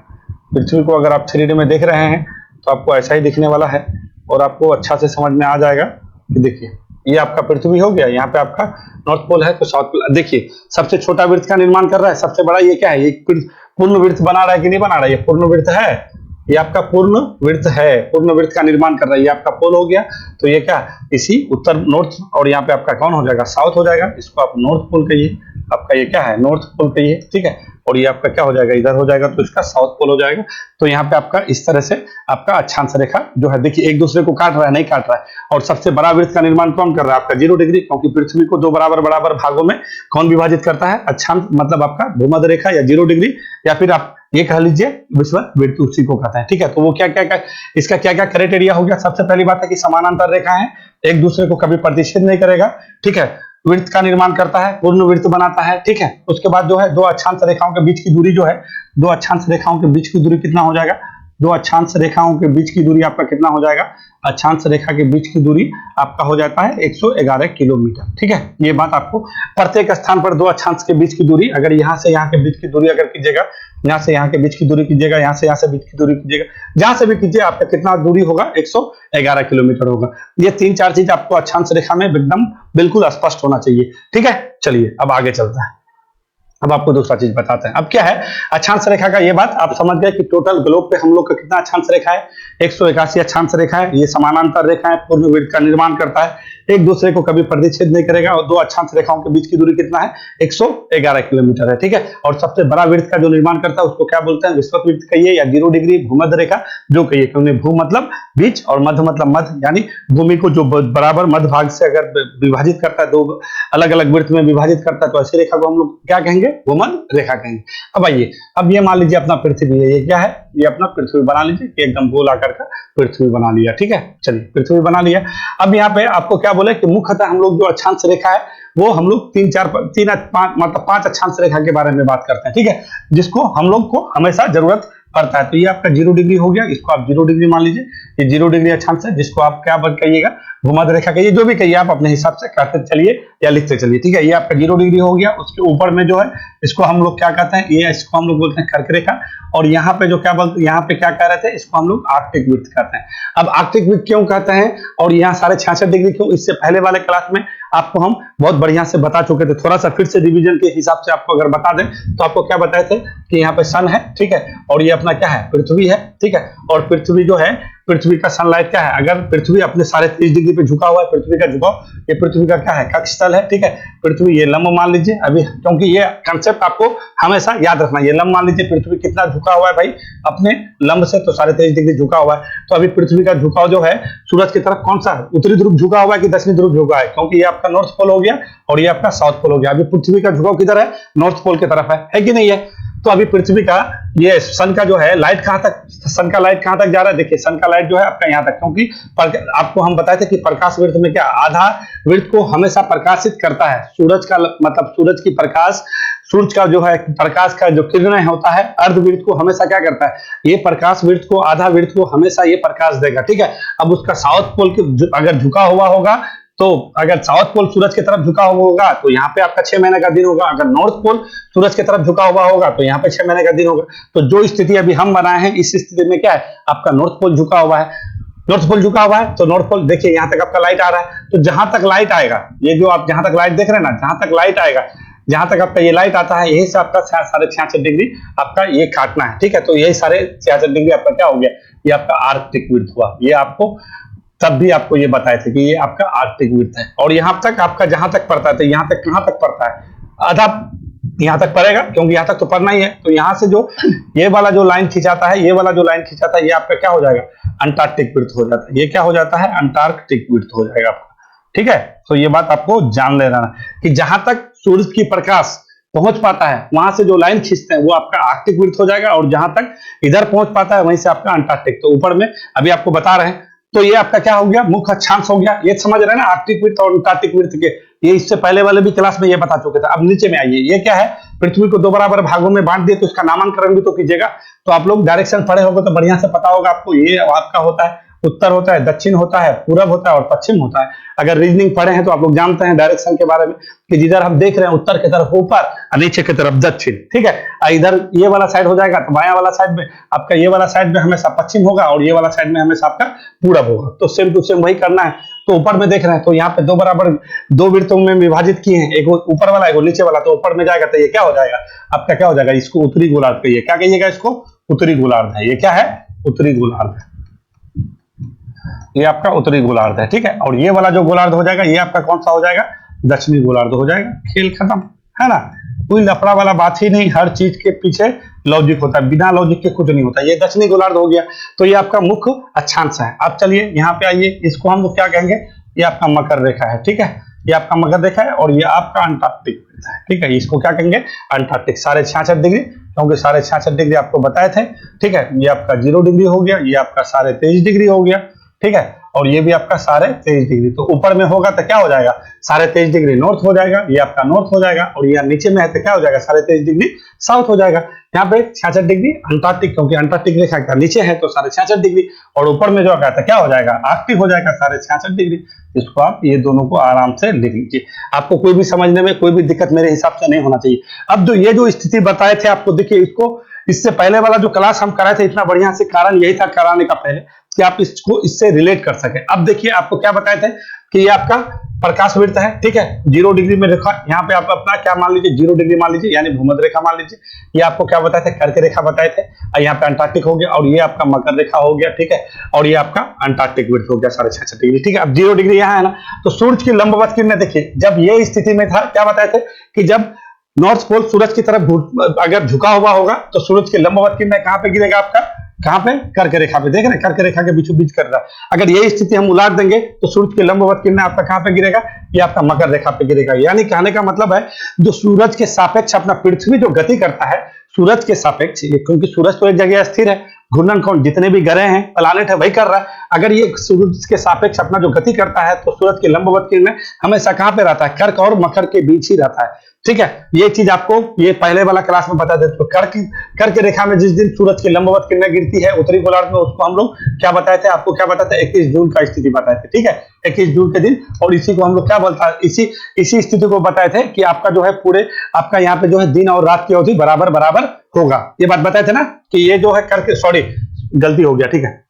पृथ्वी को अगर आप 3D में देख रहे हैं तो आपको ऐसा ही दिखने वाला है, और आपको अच्छा से समझ में आ जाएगा कि देखिए ये आपका पृथ्वी हो गया, यहाँ पे आपका नॉर्थ पोल है, तो साउथ पोल। देखिए सबसे छोटा वृत्त का निर्माण कर रहा है, सबसे बड़ा ये क्या है, ये पूर्ण वृत्त बना रहा है कि नहीं बना रहा है, ये पूर्ण वृत्त है, ये आपका पूर्ण वृत्त है, पूर्ण वृत्त का निर्माण कर रहा है। ये आपका पोल हो गया, तो ये क्या, इसी उत्तर नॉर्थ, और यहाँ पे आपका कौन हो जाएगा, साउथ हो जाएगा। इसको आप नॉर्थ पोल कहिए, आपका ये क्या है, नॉर्थ पोल कहिए, ठीक है। और ये आपका क्या हो जाएगा, इधर हो जाएगा, तो इसका साउथ पोल हो जाएगा। तो यहाँ पे आपका इस तरह से आपका अक्षांश रेखा जो है, देखिए एक दूसरे को काट रहा है, नहीं काट रहा है। और सबसे बड़ा वृत्त का निर्माण कौन कर रहा है, आपका 0 डिग्री, क्योंकि पृथ्वी को दो बराबर बराबर भागों में कौन विभाजित करता है, अक्षांश, मतलब आपका भूमध्य रेखा या 0 डिग्री, या फिर आप ये कह लीजिए विषुववृत्त, उसी को कहते हैं, ठीक है। तो वो क्या क्या इसका क्या क्या क्राइटेरिया हो गया। सबसे पहली बात है कि समानांतर रेखा है, एक दूसरे को कभी प्रतिच्छेद नहीं करेगा, ठीक है, वृत्त का निर्माण करता है, पूर्ण वृत्त बनाता है, ठीक है। उसके बाद जो है दो अक्षांश रेखाओं के बीच की दूरी जो है, दो अक्षांश रेखाओं के बीच की दूरी कितना हो जाएगा, दो अक्षांश रेखाओं के बीच की दूरी आपका कितना हो जाएगा, अक्षांश रेखा के बीच की दूरी आपका हो जाता है 111 किलोमीटर, ठीक है। ये बात आपको, प्रत्येक स्थान पर दो अक्षांश के बीच की दूरी, अगर यहाँ से यहाँ के बीच की दूरी अगर कीजिएगा, यहाँ से यहाँ के बीच की दूरी कीजिएगा, यहाँ से बीच की दूरी कीजिएगा, जहां से भी कीजिए आपका कितना दूरी होगा, 111 किलोमीटर होगा। ये 3-4 चीज आपको अक्षांश रेखा में एकदम बिल्कुल स्पष्ट होना चाहिए, ठीक है। चलिए अब आगे चलता है, अब आपको दूसरा चीज बताते हैं। अब क्या है अक्षांश रेखा का, ये बात आप समझ गए कि टोटल ग्लोब पे हम लोग का कितना अक्षांश रेखा है, 181 अक्षांश रेखा है। ये समानांतर रेखा है, पूर्ण वृत्त का निर्माण करता है, एक दूसरे को कभी प्रतिच्छेद नहीं करेगा, और दो अक्षांश रेखाओं के बीच की दूरी कितना है, 111 किलोमीटर है, ठीक है। और सबसे बड़ा वृत्त का जो निर्माण करता है उसको क्या बोलते हैं, विषुवत वृत्त कहिए या 0 डिग्री, भूमध्य रेखा जो कहिए, क्योंकि भू मतलब बीच और मध्य मतलब मध्य, यानी भूमि को जो बराबर मध्य भाग से अगर विभाजित करता है, दो अलग अलग वृत्त में विभाजित करता है, तो ऐसी रेखा को हम लोग क्या कहेंगे, भूमध्य रेखा कहेंगे। अब आइए, अब ये मान लीजिए अपना पृथ्वी है, ये क्या है, ये अपना पृथ्वी बना लीजिए, एकदम गोल आकार का पृथ्वी बना लिया, ठीक है। चलिए पृथ्वी बना लिया। अब यहाँ पे आपको क्या बोले कि मुख्यतः हम लोग जो अक्षांश रेखा है वो हम लोग 5 अक्षांश रेखा के बारे में बात करते हैं, ठीक है, जिसको हम लोग को हमेशा जरूरत पड़ता है। तो ये आपका 0 डिग्री हो गया, इसको आप 0 डिग्री मान लीजिए, ये 0 डिग्री अक्षांश है, जिसको आप क्या कहिएगा, भूमध्य रेखा कहिए, जो भी कहिए आप अपने हिसाब से कहते चलिए या लिखते चलिए, ठीक है। ये आपका 0 डिग्री हो गया। उसके ऊपर में जो है इसको हम लोग क्या कहते हैं, ये इसको हम लोग बोलते हैं कर्क रेखा, और यहाँ पे जो क्या बोलते, यहाँ पे क्या कह रहे थे, इसको हम लोग आर्कटिक वृत्त कहते हैं। अब आर्कटिक वृत्त क्यों कहते हैं, और यहाँ 66.5 डिग्री क्यों, इससे पहले वाले क्लास में आपको हम बहुत बढ़िया से बता चुके थे। थोड़ा सा फिर से रिवीजन के हिसाब से आपको अगर बता दें तो आपको क्या बताए थे कि यहाँ पे सन है, ठीक है, और ये अपना क्या है, पृथ्वी है, ठीक है। और पृथ्वी जो है, पृथ्वी का सनलाइट क्या है, अगर पृथ्वी अपने 30.5 डिग्री पे झुका हुआ है, पृथ्वी का झुकाव, ये पृथ्वी का क्या है, कक्ष तल है, ठीक है। पृथ्वी ये लंब मान लीजिए अभी, क्योंकि ये कंसेप्ट आपको हमेशा याद रखना, ये लंब मान लीजिए, पृथ्वी कितना झुका हुआ है भाई, अपने लंब से तो 23.5 डिग्री झुका हुआ है। तो अभी पृथ्वी का झुकाव जो है सूरज की तरफ कौन सा, उत्तरी ध्रुव झुका हुआ है कि दक्षिणी ध्रुव झुका है, क्योंकि ये आपका नॉर्थ पोल हो गया और ये आपका साउथ पोल हो गया। अभी पृथ्वी का झुकाव किधर है, नॉर्थ पोल की तरफ है कि नहीं है। तो अभी पृथ्वी का ये सन का जो है लाइट कहां तक, सन का लाइट कहां तक जा रहा है, देखिए सन का लाइट जो है आपका यहां तक, क्योंकि आपको हम बताए थे कि प्रकाश वृत्त में क्या आधा वृत्त को हमेशा प्रकाशित करता है, सूरज का मतलब सूरज की प्रकाश, सूरज का जो है प्रकाश का जो किरणें होता है, अर्धवृत्त को हमेशा क्या करता है, ये प्रकाश वृत्त को, आधा वृत्त को हमेशा ये प्रकाश देगा, ठीक है। अब उसका साउथ पोल अगर झुका हुआ होगा, तो अगर साउथ पोल सूरज की तरफ झुका हुआ होगा तो यहाँ पे आपका 6 महीने का दिन होगा, अगर नॉर्थ पोल सूरज की तरफ झुका हुआ होगा तो यहाँ पे 6 महीने का दिन होगा। तो जो स्थिति अभी हम बनाए हैं, इस स्थिति में क्या है, आपका नॉर्थ पोल झुका हुआ है, नॉर्थ पोल झुका हुआ है तो नॉर्थ पोल देखिए यहाँ तक आपका लाइट आ रहा है, तो जहां तक लाइट आएगा, ये जो आप जहां तक लाइट देख रहे हैं ना, जहां तक लाइट आएगा, जहां तक आपका ये लाइट आता है, यही से आपका 66.5 आपका ये काटना है, ठीक है। तो यही 66.5 आपका क्या हो गया, ये आपका आर्कटिक विड्थ हुआ। ये आपको तब भी आपको ये बताए थे कि ये आपका आर्कटिक विड्थ है। और यहां तक आपका जहां तक पड़ता है, तो यहां तक कहां तक पड़ता है, आधा यहां तक पड़ेगा, क्योंकि यहां तक तो पड़ना ही है। तो यहां से जो ये वाला जो लाइन खिंचाता है, ये वाला जो लाइन खिंचाता है, ये आपका क्या हो जाएगा, अंटार्कटिक विड्थ हो जाता है। ये क्या हो जाता है, अंटार्कटिक विड्थ हो जाएगा आपका, ठीक है। तो ये बात आपको जान लेना कि जहां तक सूरज की प्रकाश पहुंच पाता है, वहां से जो लाइन खींचते हैं वो आपका आर्कटिक विड्थ हो जाएगा, और जहां तक इधर पहुंच पाता है वहीं से आपका अंटार्कटिक। तो ऊपर में अभी आपको बता रहे हैं, तो ये आपका क्या हो गया, मुख्य अक्षांश हो गया। ये समझ रहे हैं ना, आर्कटिक विड्थ और अंटार्कटिक विड्थ के, ये इससे पहले वाले भी क्लास में ये बता चुके थे। अब नीचे में आइए, ये क्या है, पृथ्वी को 2 बराबर भागों में बांट दिए, तो इसका नामांकन भी तो कीजिएगा। तो आप लोग डायरेक्शन पढ़े होंगे तो बढ़िया से पता होगा आपको। ये आपका होता है उत्तर होता है, दक्षिण होता है, पूरब होता है और पश्चिम होता है। अगर रीजनिंग पढ़े हैं तो आप लोग जानते हैं डायरेक्शन के बारे में कि जिधर हम देख रहे हैं उत्तर की तरफ ऊपर और नीचे की तरफ दक्षिण, ठीक है। इधर ये वाला साइड हो जाएगा तो बायां वाला साइड में आपका, ये वाला साइड में हमेशा पश्चिम होगा और ये वाला साइड में हमेशा आपका पूरब होगा। तो सेम टू सेम वही करना है। तो ऊपर में देख रहे हैं तो यहाँ पे 2 बराबर 2 वृत्तों में विभाजित किए हैं, एक ऊपर वाला एक नीचे वाला। तो ऊपर में जाएगा तो ये क्या हो जाएगा आपका, क्या हो जाएगा, इसको उत्तरी गोलार्ध कहिए। क्या कहिएगा इसको, उत्तरी गोलार्ध है। ये क्या है, उत्तरी गोलार्ध है। ये आपका उत्तरी गोलार्ध है, ठीक है। और ये वाला जो गोलार्ध हो जाएगा, ये आपका कौन सा हो जाएगा, दक्षिणी गोलार्ध हो जाएगा। खेल खत्म, है ना। कोई लफड़ा वाला बात ही नहीं, हर चीज के पीछे लॉजिक होता है, बिना लॉजिक के कुछ नहीं होता। ये दक्षिणी गोलार्ध हो गया, तो ये आपका मुख्य अक्षांश है। अब चलिए यहाँ पे आइए, इसको हम लोग क्या कहेंगे, ये आपका मकर रेखा है, ठीक है। ये आपका मकर रेखा है और ये आपका अंटार्कटिक है, ठीक है। इसको क्या कहेंगे, अंटार्कटिक। 66.5 डिग्री, क्योंकि 66.5 डिग्री आपको बताए थे, ठीक है। ये आपका 0 डिग्री हो गया, ये आपका 23.5 डिग्री हो गया, ठीक है। और ये भी आपका 23.5 डिग्री। तो ऊपर में होगा तो क्या हो जाएगा, 23.5 डिग्री नॉर्थ हो जाएगा, ये आपका नॉर्थ हो जाएगा। और ये नीचे में है तो क्या हो जाएगा, 23.5 डिग्री साउथ हो जाएगा। यहाँ पे 66 डिग्री अंटार्कटिक, क्योंकि अंटार्कटिक रेखा का नीचे है तो 66.5 डिग्री, और ऊपर में जो आता है क्या हो जाएगा, आर्कटिक हो जाएगा 66.5 डिग्री। इसको आप ये दोनों को आराम से लिख लीजिए, आपको कोई भी समझने में कोई भी दिक्कत मेरे हिसाब से नहीं होना चाहिए। अब जो ये जो स्थिति बताए थे आपको, देखिए इसको, इससे पहले वाला जो क्लास हम कराए थे इतना बढ़िया से, कारण यही था कराने का पहले कि आप इसको इससे रिलेट कर सके। अब देखिए आपको क्या बताए थे कि ये आपका प्रकाश वृत्त है, ठीक है। 0 डिग्री में रेखा, यहाँ पे आप अपना क्या मान लीजिए, 0 डिग्री मान लीजिए, यानी भूमध्य रेखा मान लीजिए। ये आपको क्या बताए थे, कर्क रेखा बताए थे, और यहाँ पे अंटार्कटिक हो गया, और ये आपका मकर रेखा हो गया, ठीक है। और ये आपका अंटार्कटिक वृत्त हो गया 66.5 डिग्री, ठीक है। अब 0 डिग्री यहाँ है ना, तो सूर्य की लंबवत किरणें देखिए, जब ये स्थिति में था क्या बताए थे कि जब नॉर्थ पोल सूरज की तरफ अगर झुका हुआ होगा तो सूरज की लंबवत किरणें कहां पे गिरेगा आपका, कहां पे, कर्क रेखा पे। देख रहे हैं कर्क रेखा के बीचों बीच कर रहा है। अगर ये स्थिति हम उलाट देंगे तो सूरज की लंबवत किरणें आपका कहां पे गिरेगा, ये आपका मकर रेखा पे गिरेगा। यानी कहने का मतलब है जो सूरज के सापेक्ष अपना पृथ्वी जो गति करता है सूरज के सापेक्ष, क्योंकि सूरज तो एक जगह स्थिर है, घूर्णन कौन, जितने भी ग्रह हैं प्लानेट है वही कर रहा है। अगर ये सूरज के सापेक्ष अपना जो गति करता है तो सूरज की लंबवत किरणें हमेशा कहां पे रहता है, कर्क और मकर के बीच ही रहता है, ठीक है। ये चीज आपको ये पहले वाला क्लास में बता देते। तो कर्क रेखा में जिस दिन सूरज की लंबवत किरणें गिरती है उत्तरी गोलार्ध में, उसको हम लोग क्या बताए थे, आपको क्या बताए थे, 21 जून का स्थिति बताए थे, ठीक है। 21 जून के दिन, और इसी को हम लोग क्या बोलता है, इसी स्थिति को बताए थे कि आपका जो है पूरे आपका यहाँ पे जो है दिन और रात की अवधि बराबर बराबर होगा। ये बात बताए थे ना कि ये जो है कर्क, सॉरी गलती हो गया, ठीक है।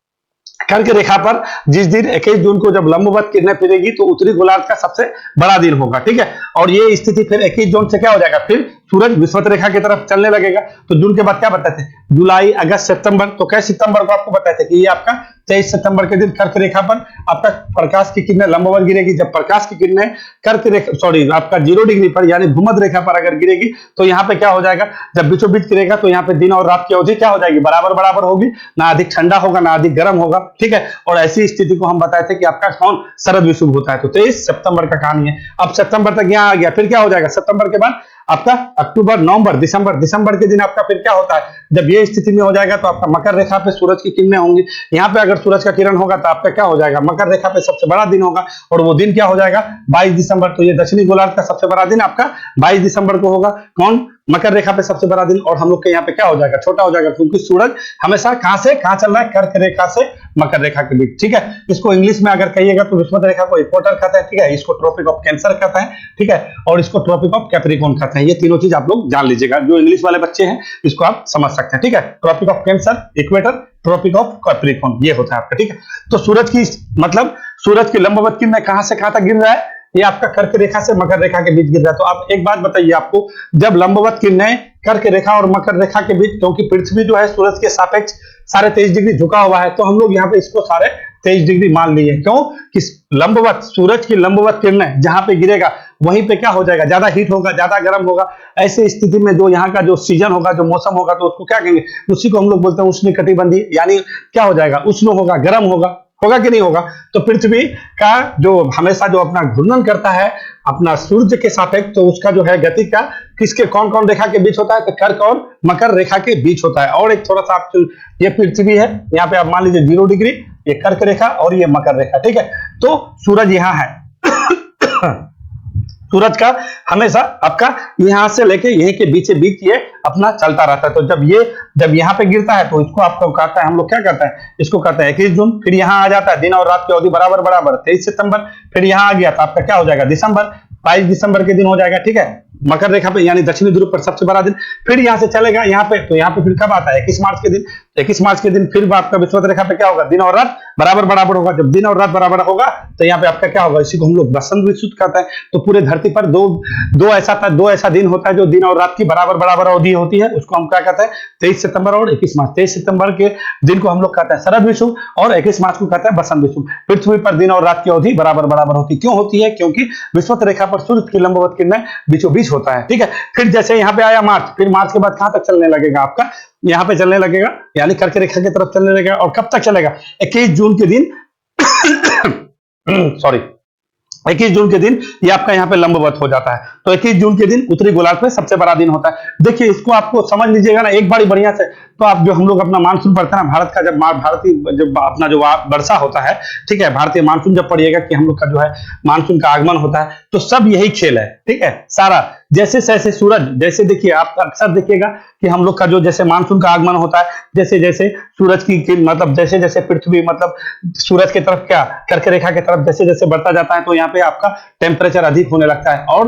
कर्क रेखा पर जिस दिन 21 जून को जब लंबवत किरणें फिरेगी तो उत्तरी गोलार्ध का सबसे बड़ा दिन होगा, ठीक है। और ये स्थिति फिर 21 जून से क्या हो जाएगा, फिर सूरज विषुवत रेखा की तरफ चलने लगेगा। तो जून के बाद क्या बताए थे, जुलाई, अगस्त, सितंबर। तो क्या सितंबर को आपको बताए थे कि ये आपका 23 सितंबर के दिन कर्क रेखा पर आपका प्रकाश की किरणें लंबवत गिरेगी। जब प्रकाश की किरणें कर्क रेखा, सॉरी आपका 0 डिग्री पर यानी भूमध्य रेखा पर अगर गिरेगी तो यहाँ पे क्या हो जाएगा, जब बीचों बीच गिरेगा तो यहाँ पे दिन और रात की अवधि क्या हो जाएगी, बराबर बराबर होगी, ना अधिक ठंडा होगा ना अधिक गर्म होगा, ठीक है। और ऐसी स्थिति को हम बताए थे कि आपका कौन, शरद विषुव होता है। तो 23 सितंबर का कहानी है। अब सितंबर तक यहाँ आ गया, फिर क्या हो जाएगा, सितंबर के बाद आपका अक्टूबर, नवंबर, दिसंबर के दिन आपका फिर क्या होता है, जब ये स्थिति में हो जाएगा तो आपका मकर रेखा पे सूरज की किरणें होंगी। यहाँ पे अगर सूरज का किरण होगा तो आपका क्या हो जाएगा, मकर रेखा पे सबसे बड़ा दिन होगा, और वो दिन क्या हो जाएगा, 22 दिसंबर। तो ये दक्षिणी गोलार्ध का सबसे बड़ा दिन आपका 22 दिसंबर को होगा। कौन, मकर रेखा पे सबसे बड़ा दिन, और हम लोग के यहाँ पे क्या हो जाएगा, छोटा हो जाएगा, क्योंकि सूरज हमेशा कहां से कहां चल रहा है, कर्क रेखा से मकर रेखा के बीच। ठीक है, इसको इंग्लिश में अगर कहिएगा तो विषुवत रेखा को इक्वेटर कहते हैं। ठीक है, इसको ट्रॉपिक ऑफ कैंसर कहते हैं। ठीक है, और इसको ट्रॉपिक ऑफ कैप्रिकॉर्न कहते हैं। ये तीनों चीज आप लोग जान लीजिएगा, जो इंग्लिश वाले बच्चे हैं इसको आप समझ सकते हैं। ठीक है, tropic of Cancer, equator, tropic of Capricorn, ये होता है आपका। ठीक है, तो सूरज की मतलब सूरज की लंबवत किरणें कहां से कहां तक गिर रहा है, ये आपका कर्क रेखा से मकर रेखा के बीच गिर रहा है। तो आप एक बात बताइए, आपको जब लंबवत किरणें कर्क रेखा और मकर रेखा के बीच, क्योंकि पृथ्वी जो है सूरज के सापेक्ष 23.5 डिग्री झुका हुआ है, तो हम लोग यहाँ पे इसको 23.5 डिग्री मान लिए। क्यों कि लंबवत सूरज की लंबवत किरणें जहां पे गिरेगा वहीं पे क्या हो जाएगा, ज्यादा हीट होगा, ज्यादा गर्म होगा। ऐसी स्थिति में जो यहाँ का जो सीजन होगा, जो मौसम होगा, तो उसको क्या कहेंगे, उसी को हम लोग बोलते हैं उष्णकटिबंधीय, यानी क्या हो जाएगा, उष्ण होगा, गर्म होगा। होगा कि नहीं होगा। तो पृथ्वी का जो हमेशा जो अपना घूर्णन करता है अपना सूर्य के सापेक्ष, तो उसका जो है गति का किसके कौन कौन रेखा के बीच होता है, तो कर्क और मकर रेखा के बीच होता है। और एक थोड़ा सा आप, ये पृथ्वी है, यहाँ पे आप मान लीजिए 0 डिग्री, ये कर्क रेखा और ये मकर रेखा। ठीक है, तो सूरज यहाँ है सूरज का हमेशा आपका यहां से लेके यहीं के बीच ये अपना चलता रहता है। तो जब यहाँ पे गिरता है तो इसको आपको कहता है, हम लोग क्या कहते हैं, इसको कहते हैं 21 जून। फिर यहाँ आ जाता है, दिन और रात की अवधि बराबर बराबर 23 सितंबर। फिर यहाँ आ गया तो आपका क्या हो जाएगा, दिसंबर, 22 दिसंबर के दिन हो जाएगा। ठीक है, मकर रेखा पे यानी दक्षिणी ध्रुव पर सबसे बड़ा दिन। फिर यहाँ से चलेगा यहाँ पे, तो यहाँ पे फिर कब आता है, 21 मार्च के दिन। 21 मार्च के दिन फिर आपका विषुवत रेखा पे क्या होगा, दिन और रात बराबर बराबर होगा। जब दिन और रात बराबर होगा तो यहाँ पे आपका क्या होगा, इसी को हम लोग बसंत ऋतु कहते हैं। तो पूरे धरती पर दो ऐसा दिन होता है जो दिन और रात की बराबर बराबर अवधि होती है, उसको हम क्या कहते हैं, 23 सितंबर और 21 मार्च। 23 सितंबर के दिन को हम लोग कहते हैं शरद ऋतु और 21 मार्च को कहते हैं बसंत ऋतु। पृथ्वी पर दिन और रात की अवधि बराबर बराबर होती है। क्यों होती है, क्योंकि विषुवत रेखा पर सूर्य की लंबवत किरणें बीचों बीच होता है। ठीक है, फिर जैसे यहाँ पे आया मार्च, फिर मार्च के बाद कहां तक चलने लगेगा, आपका यहाँ पे चलने लगेगा, यानी कर्क रेखा की तरफ चलने लगेगा। और कब तक चलेगा, 21 जून के दिन सॉरी 21 जून के दिन ये आपका यहाँ पे लंबवत हो जाता है। तो 21 जून के दिन उत्तरी गोलार्ध में सबसे बड़ा दिन होता है। देखिए इसको आपको समझ लीजिएगा ना एक बार बढ़िया से। तो आप जो हम लोग अपना मानसून पढ़ते हैं ना, भारत का जब भारतीय जब अपना जो वर्षा होता है, ठीक है, भारतीय मानसून जब पढ़िएगा कि हम लोग का जो है मानसून का आगमन होता है, तो सब यही खेल है। ठीक है, सारा जैसे जैसे सूरज, जैसे देखिए आप अक्सर देखिएगा कि हम लोग का जो जैसे मानसून का आगमन होता है, जैसे जैसे सूरज की मतलब जैसे जैसे पृथ्वी मतलब सूरज की तरफ क्या कर्क रेखा की तरफ जैसे जैसे बढ़ता जाता है, तो यहाँ पे आपका टेम्परेचर अधिक होने लगता है। और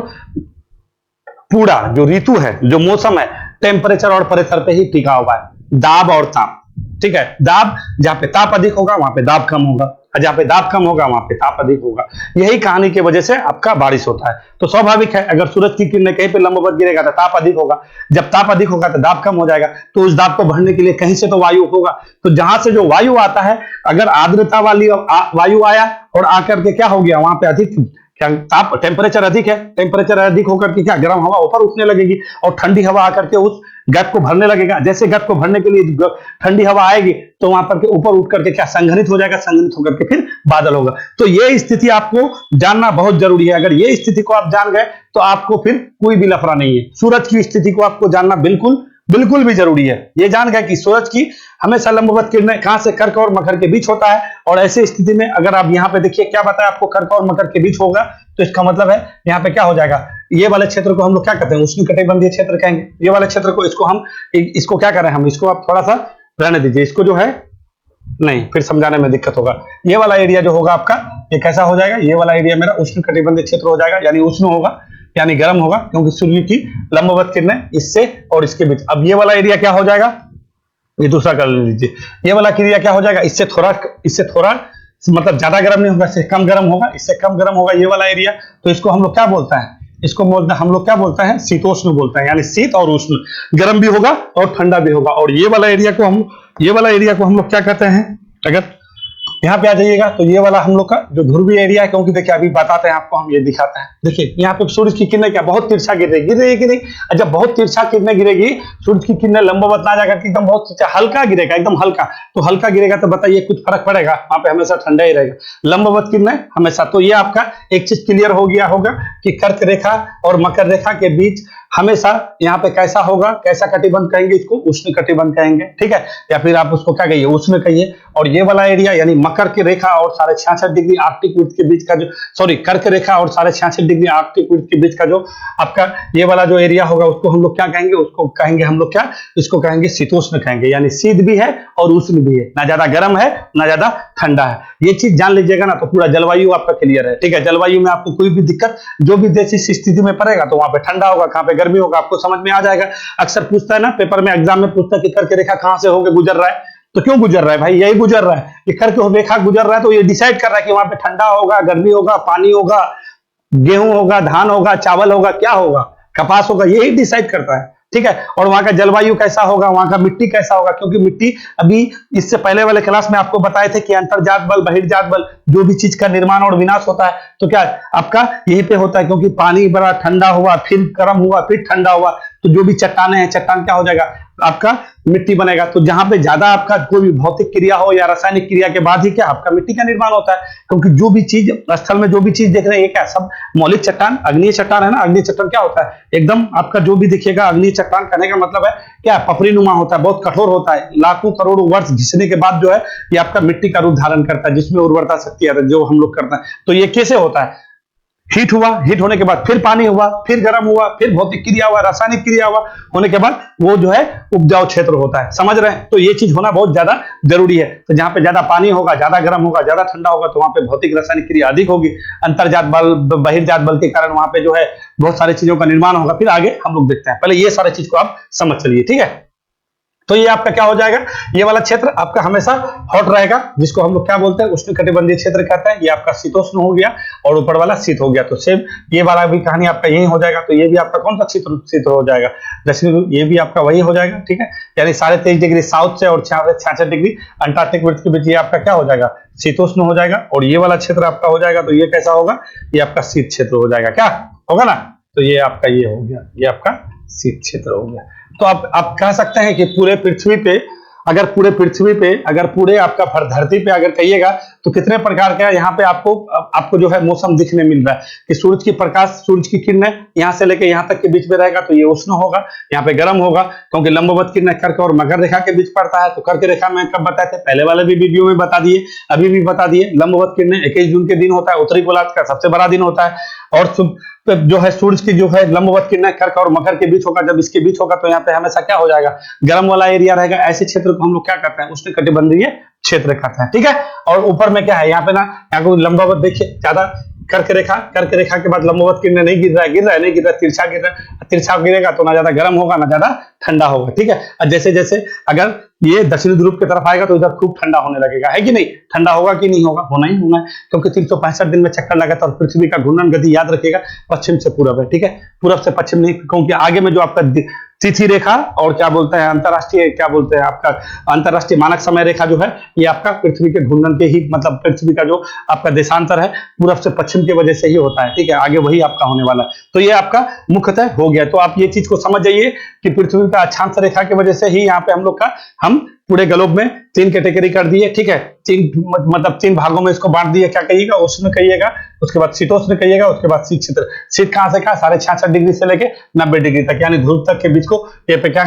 पूरा जो ऋतु है, जो मौसम है, टेम्परेचर और प्रेशर पे ही टिका हुआ है, दाब और ताप। ठीक है, दाब जहां पे ताप अधिक होगा वहां पे दाब कम होगा, जहां पे दाब कम होगा वहां पे ताप अधिक होगा। यही कहानी की वजह से आपका बारिश होता है। तो स्वाभाविक है, अगर सूरज की किरणें कहीं पे लंबवत गिरेगा तो ताप अधिक होगा, जब ताप अधिक होगा तो दाब कम हो जाएगा। तो उस दाब को भरने के लिए कहीं से तो वायु होगा, तो जहां से जो वायु आता है, अगर आर्द्रता वाली वायु आया और आकर के क्या हो गया, वहां पे अधिक क्या ताप टेम्परेचर अधिक है, टेम्परेचर अधिक होकर के क्या गर्म हवा ऊपर उठने लगेगी और ठंडी हवा आकर के उस गैप को भरने लगेगा। जैसे गैप को भरने के लिए ठंडी हवा आएगी तो वहां पर के ऊपर उठ करके क्या संघनित हो जाएगा, संघनित होकर के फिर बादल होगा। तो ये स्थिति आपको जानना बहुत जरूरी है। अगर ये स्थिति को आप जान गए तो आपको फिर कोई भी लफड़ा नहीं है। सूरज की स्थिति को आपको जानना बिल्कुल भी जरूरी है। ये जान गए कि सूरज की हमेशा लंबवत किरणें कहां से कर्क और मकर के बीच होता है। और ऐसी स्थिति में अगर आप यहाँ पे देखिए क्या बताया आपको, कर्क और मकर के बीच होगा, तो इसका मतलब है यहाँ पे क्या हो जाएगा, ये वाले क्षेत्र को हम लोग क्या कहते हैं, उष्णकटिबंधीय क्षेत्र कहेंगे। ये वाले क्षेत्र को इसको क्या करें हम, इसको आप थोड़ा सा रहने दीजिए, इसको जो है नहीं, फिर समझाने में दिक्कत होगा। ये वाला एरिया जो होगा आपका, ये कैसा हो जाएगा, ये वाला एरिया मेरा उष्णकटिबंधीय क्षेत्र हो जाएगा, यानी उष्ण होगा, यानी गर्म होगा, क्योंकि सूर्य की लंबवत किरणें इससे और इसके बीच। अब ये वाला एरिया क्या हो जाएगा, ये दूसरा कर लीजिए, ये वाला एरिया क्या हो जाएगा, इससे थोड़ा मतलब ज्यादा गर्म नहीं होगा, इससे कम गर्म होगा, इससे कम गर्म होगा ये वाला एरिया। तो इसको हम लोग क्या बोलते हैं, इसको हम लोग क्या बोलते हैं, शीतोष्ण बोलते हैं, यानी शीत और उष्ण, गर्म भी होगा और ठंडा भी होगा। और ये वाला एरिया को हम लोग क्या कहते हैं, अगर यहाँ पे आ जाइएगा तो ये वाला हम लोग का जो ध्रुवीय एरिया है, क्योंकि देखिए अभी बताते हैं आपको, हम ये दिखाते हैं। देखिए यहाँ पे सूरज की किरणें क्या बहुत तिरछा गिरेगी कि नहीं, जब बहुत तिरछा किरणें गिरेगी, सूरज की किरणें लंबवत ना जाकर एकदम बहुत हल्का गिरेगा, एकदम हल्का। तो हल्का गिरेगा तो बताइए कुछ फर्क पड़ेगा, वहां पे हमेशा ठंडा ही रहेगा, लंबवत किरणें हमेशा। तो ये आपका एक चीज क्लियर हो गया होगा कि कर्क रेखा और मकर रेखा के बीच हमेशा यहाँ पे कैसा होगा, कैसा कटिबंध कहेंगे, इसको उष्ण कटिबंध कहेंगे। ठीक है, या फिर आप उसको क्या कहिए, उष्ण कहिए। और ये वाला एरिया यानी मकर की रेखा और 66.5 डिग्री आर्कटिक विड्थ के बीच का जो, सॉरी, कर्क रेखा और 66.5 डिग्री आर्कटिक विड्थ के बीच का जो आपका ये वाला जो एरिया होगा उसको हम लोग क्या कहेंगे, उसको कहेंगे हम लोग क्या, इसको कहेंगे शीतोष्ण कहेंगे, यानी शीत भी है और उष्ण भी है, ना ज्यादा गर्म है ना ज्यादा ठंडा है। ये चीज जान लीजिएगा ना तो पूरा जलवायु आपका क्लियर है, ठीक है। जलवायु में आपको कोई भी दिक्कत, जो भी देश इस स्थिति में पड़ेगा तो वहां पे ठंडा होगा, कहां पे गर्मी होगा, आपको समझ में आ जाएगा। अक्सर पूछता है ना पेपर में, एग्जाम में पूछता है कि कर्क रेखा कहां से होकर गुजर रहा है, तो क्यों गुजर रहा है भाई, यही गुजर रहा है, ये कर्क रेखा गुजर रहा है तो ये डिसाइड कर रहा है कि वहां पे ठंडा होगा, गर्मी होगा, पानी होगा, गेहूं होगा, धान होगा, चावल होगा, क्या होगा, कपास होगा, यही डिसाइड करता है, ठीक है। और वहां का जलवायु कैसा होगा, वहां का मिट्टी कैसा होगा, क्योंकि मिट्टी अभी इससे पहले वाले क्लास में आपको बताए थे कि अंतर्जात बल, बहिर्जात बल, जो भी चीज का निर्माण और विनाश होता है तो क्या आपका यहीं पे होता है, क्योंकि पानी बड़ा ठंडा हुआ, फिर गर्म हुआ, फिर ठंडा हुआ, तो जो भी चट्टाने हैं, चट्टान क्या हो जाएगा, आपका मिट्टी बनेगा। तो जहां पे ज्यादा आपका कोई भी भौतिक क्रिया हो या रासायनिक क्रिया के बाद ही क्या आपका मिट्टी का निर्माण होता है, क्योंकि जो भी चीज स्थल में जो भी चीज देख रहे हैं ये क्या सब मौलिक चट्टान, अग्नि चट्टान है ना। अग्नि चट्टान क्या होता है, एकदम आपका जो भी दिखेगा अग्नि चट्टान कहने का मतलब है क्या, पपड़ी नुमा होता है, बहुत कठोर होता है, लाखों करोड़ों वर्ष घिसने के बाद जो है ये आपका मिट्टी का रूप धारण करता है, जिसमें उर्वरता शक्ति आता है, जो हम लोग करते हैं। तो ये कैसे होता है, हीट हुआ, हीट होने के बाद फिर पानी हुआ, फिर गर्म हुआ, फिर भौतिक क्रिया हुआ, रासायनिक क्रिया हुआ, होने के बाद वो जो है उपजाऊ क्षेत्र होता है, समझ रहे हैं। तो ये चीज होना बहुत ज्यादा जरूरी है। तो जहां पे ज्यादा पानी होगा, ज्यादा गर्म होगा, ज्यादा ठंडा होगा, तो वहां पे भौतिक रासायनिक क्रिया अधिक होगी, अंतर्जात बल, बहिर्जात बल के कारण वहां पे जो है बहुत सारी चीजों का निर्माण होगा। फिर आगे हम लोग देखते हैं, पहले ये सारी चीज को आप समझ चलिए, ठीक है। तो ये आपका क्या हो जाएगा, ये वाला क्षेत्र आपका हमेशा हॉट रहेगा, जिसको हम लोग क्या बोलते हैं, उष्णकटिबंधीय क्षेत्र कहते हैं। ये आपका शीतोष्ण हो गया और ऊपर वाला शीत हो गया। तो सेम ये वाला भी कहानी आपका यही हो जाएगा। तो ये भी आपका कौन सा क्षेत्र हो जाएगा, दक्षिण, ये भी आपका वही हो जाएगा, ठीक है। यानी 23.5 डिग्री साउथ से और 66 डिग्री अंटार्कटिक विड्थ के बीच ये आपका क्या हो जाएगा, शीतोष्ण हो जाएगा। और ये वाला क्षेत्र आपका हो जाएगा, तो ये कैसा होगा, ये आपका शीत क्षेत्र हो जाएगा, क्या होगा ना। तो ये आपका ये हो गया, ये आपका शीत क्षेत्र हो गया। तो आप कह सकते हैं कि पूरे पृथ्वी पे अगर पूरे आपका धरती पे अगर कहिएगा तो कितने प्रकार का यहाँ पे आपको जो है मौसम दिखने मिल रहा है कि सूरज की प्रकाश, सूरज की किरणें यहाँ से लेके यहाँ तक के बीच में रहेगा, तो ये उष्ण होगा, यहाँ पे गर्म होगा, क्योंकि लंबवत किरणें कर्क और मकर रेखा के बीच पड़ता है। तो कर्क रेखा में कब बताए थे, पहले वाले भी वीडियो में बता दिए, अभी भी बता दिए। लंबवत किरणें 21 जून के दिन होता है, उत्तरी गोलार्ध का सबसे बड़ा दिन होता है। और जो है सूरज की जो है लंबवत किरणें कर्क और मकर के बीच होगा, जब इसके बीच होगा तो यहाँ पे हमेशा क्या हो जाएगा, गर्म वाला एरिया रहेगा। ऐसे क्षेत्र को हम लोग क्या कहते हैं, उष्णकटिबंधीय क्षेत्र कहते हैं, ठीक है। और ऊपर में क्या है, यहाँ पे ना, यहाँ को लंबवत देखिए, ज्यादा कर्क रेखा के बाद लंबवत किरणें नहीं गिर रहा है, नहीं गिर रहा है, तिरछा गिर रहा है। तिरछा गिरेगा तो ना ज्यादा गर्म होगा ना ज्यादा ठंडा होगा, ठीक है। और जैसे जैसे अगर ये दक्षिणी ध्रुव की तरफ आएगा तो इधर खूब ठंडा होने लगेगा, है कि नहीं, ठंडा होगा कि नहीं होगा, होना ही होना है, क्योंकि 365 दिन में चक्कर लगाता है। और पृथ्वी का घूर्णन गति याद रखिएगा पश्चिम से पूरब है, ठीक है, पूरब से पश्चिम नहीं, क्योंकि आगे में जो आपका तिथि रेखा और क्या बोलते हैं आपका अंतरराष्ट्रीय मानक समय रेखा जो है, ये आपका पृथ्वी के घूर्णन के ही, मतलब पृथ्वी का जो आपका देशांतर है पूरब से पश्चिम की वजह से ही होता है, ठीक है। आगे वही आपका होने वाला है। तो ये आपका मुख्यतः हो गया। तो आप ये चीज को समझ जाइए कि पृथ्वी का अक्षांश रेखा की वजह से ही यहाँ पे हम पूरे ग्लोब में 3 कैटेगरी कर दिए, ठीक है। 3 भागों में इसको बांट दिए। क्या कहिएगा, उष्ण कहिएगा, उसके बाद शीतोष्ण कहिएगा, उसके बाद शीत क्षेत्र। शीत कहां से कहा, 66.5 डिग्री से लेके 90 डिग्री तक, यानी ध्रुव तक के बीच को ये पे क्या,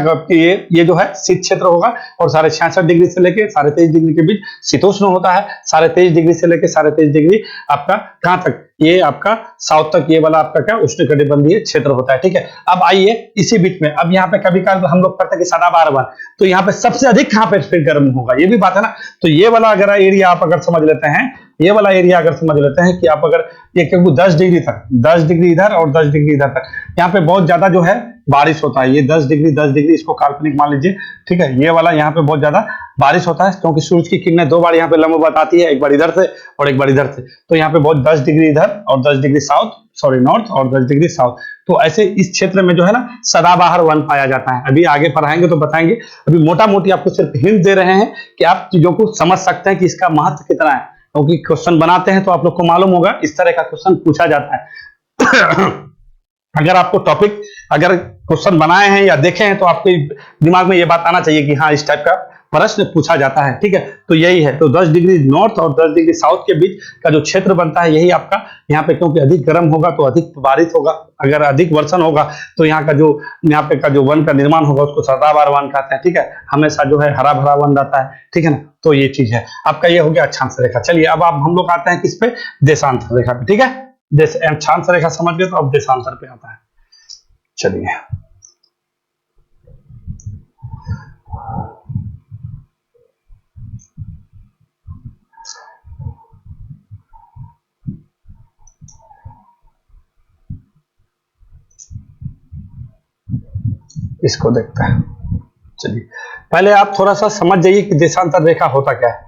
ये जो है शीत क्षेत्र होगा। और 66.5 डिग्री से लेके 23.5 डिग्री के बीच शीतोष्ण होता है। 23.5 डिग्री से लेके 23.5 डिग्री आपका कहां तक, ये आपका साउथ तक, ये वाला आपका क्या, उष्णकटिबंधीय क्षेत्र होता है, ठीक है। अब आइए इसी बीच में, अब यहाँ पे कभी कभी हम लोग करते हैं कि सदाबहार वन, तो यहाँ पे सबसे अधिक कहां पे फिर गर्म होगा, ये भी बात है ना। तो ये वाला अगर एरिया आप अगर समझ लेते हैं, ये वाला एरिया अगर समझ लेते हैं कि आप अगर ये क्योंकि 10 डिग्री तक, 10 डिग्री इधर और 10 डिग्री इधर तक, यहाँ पे बहुत ज्यादा जो है बारिश होता है। ये 10 डिग्री इसको काल्पनिक मान लीजिए, ठीक है। ये वाला यहाँ पे बहुत ज्यादा बारिश होता है, क्योंकि सूरज की किरणें 2 बार यहाँ पे लंबवत आती है, एक बार इधर से और एक बार इधर से। तो यहाँ पे बहुत 10 डिग्री इधर और 10 डिग्री नॉर्थ और 10 डिग्री साउथ। तो ऐसे इस क्षेत्र में जो है ना सदाबहार वन पाया जाता है। अभी आगे पढ़ाएंगे तो बताएंगे, अभी मोटा मोटी आपको सिर्फ हिंट दे रहे हैं कि आप चीजों को समझ सकते हैं कि इसका महत्व कितना है, क्योंकि क्वेश्चन बनाते हैं तो आप लोग को मालूम होगा इस तरह का क्वेश्चन पूछा जाता है। अगर आपको क्वेश्चन बनाए हैं या देखे हैं तो आपके दिमाग में ये बात आना चाहिए कि हाँ इस टाइप का प्रश्न पूछा जाता है, ठीक है। तो यही है, तो 10 डिग्री नॉर्थ और 10 डिग्री साउथ के बीच का जो क्षेत्र बनता है यही आपका यहाँ पे, क्योंकि अधिक गर्म होगा तो अधिक बारिश होगा, अगर अधिक वर्षण होगा तो यहाँ का जो यहाँ पे का जो वन का निर्माण होगा उसको सदाबहार वन कहते हैं, ठीक है। हमेशा जो है हरा भरा वन रहता है, ठीक है ना। तो ये चीज है आपका, ये हो गया अक्षांश रेखा। चलिए अब आप हम लोग आते हैं किस पे, देशांतर रेखा पे, ठीक है। अक्षांश रेखा समझ गए, तो अब देशांतर पे आता है। चलिए इसको देखते हैं। चलिए पहले आप थोड़ा सा समझ जाइए कि देशांतर रेखा होता क्या है।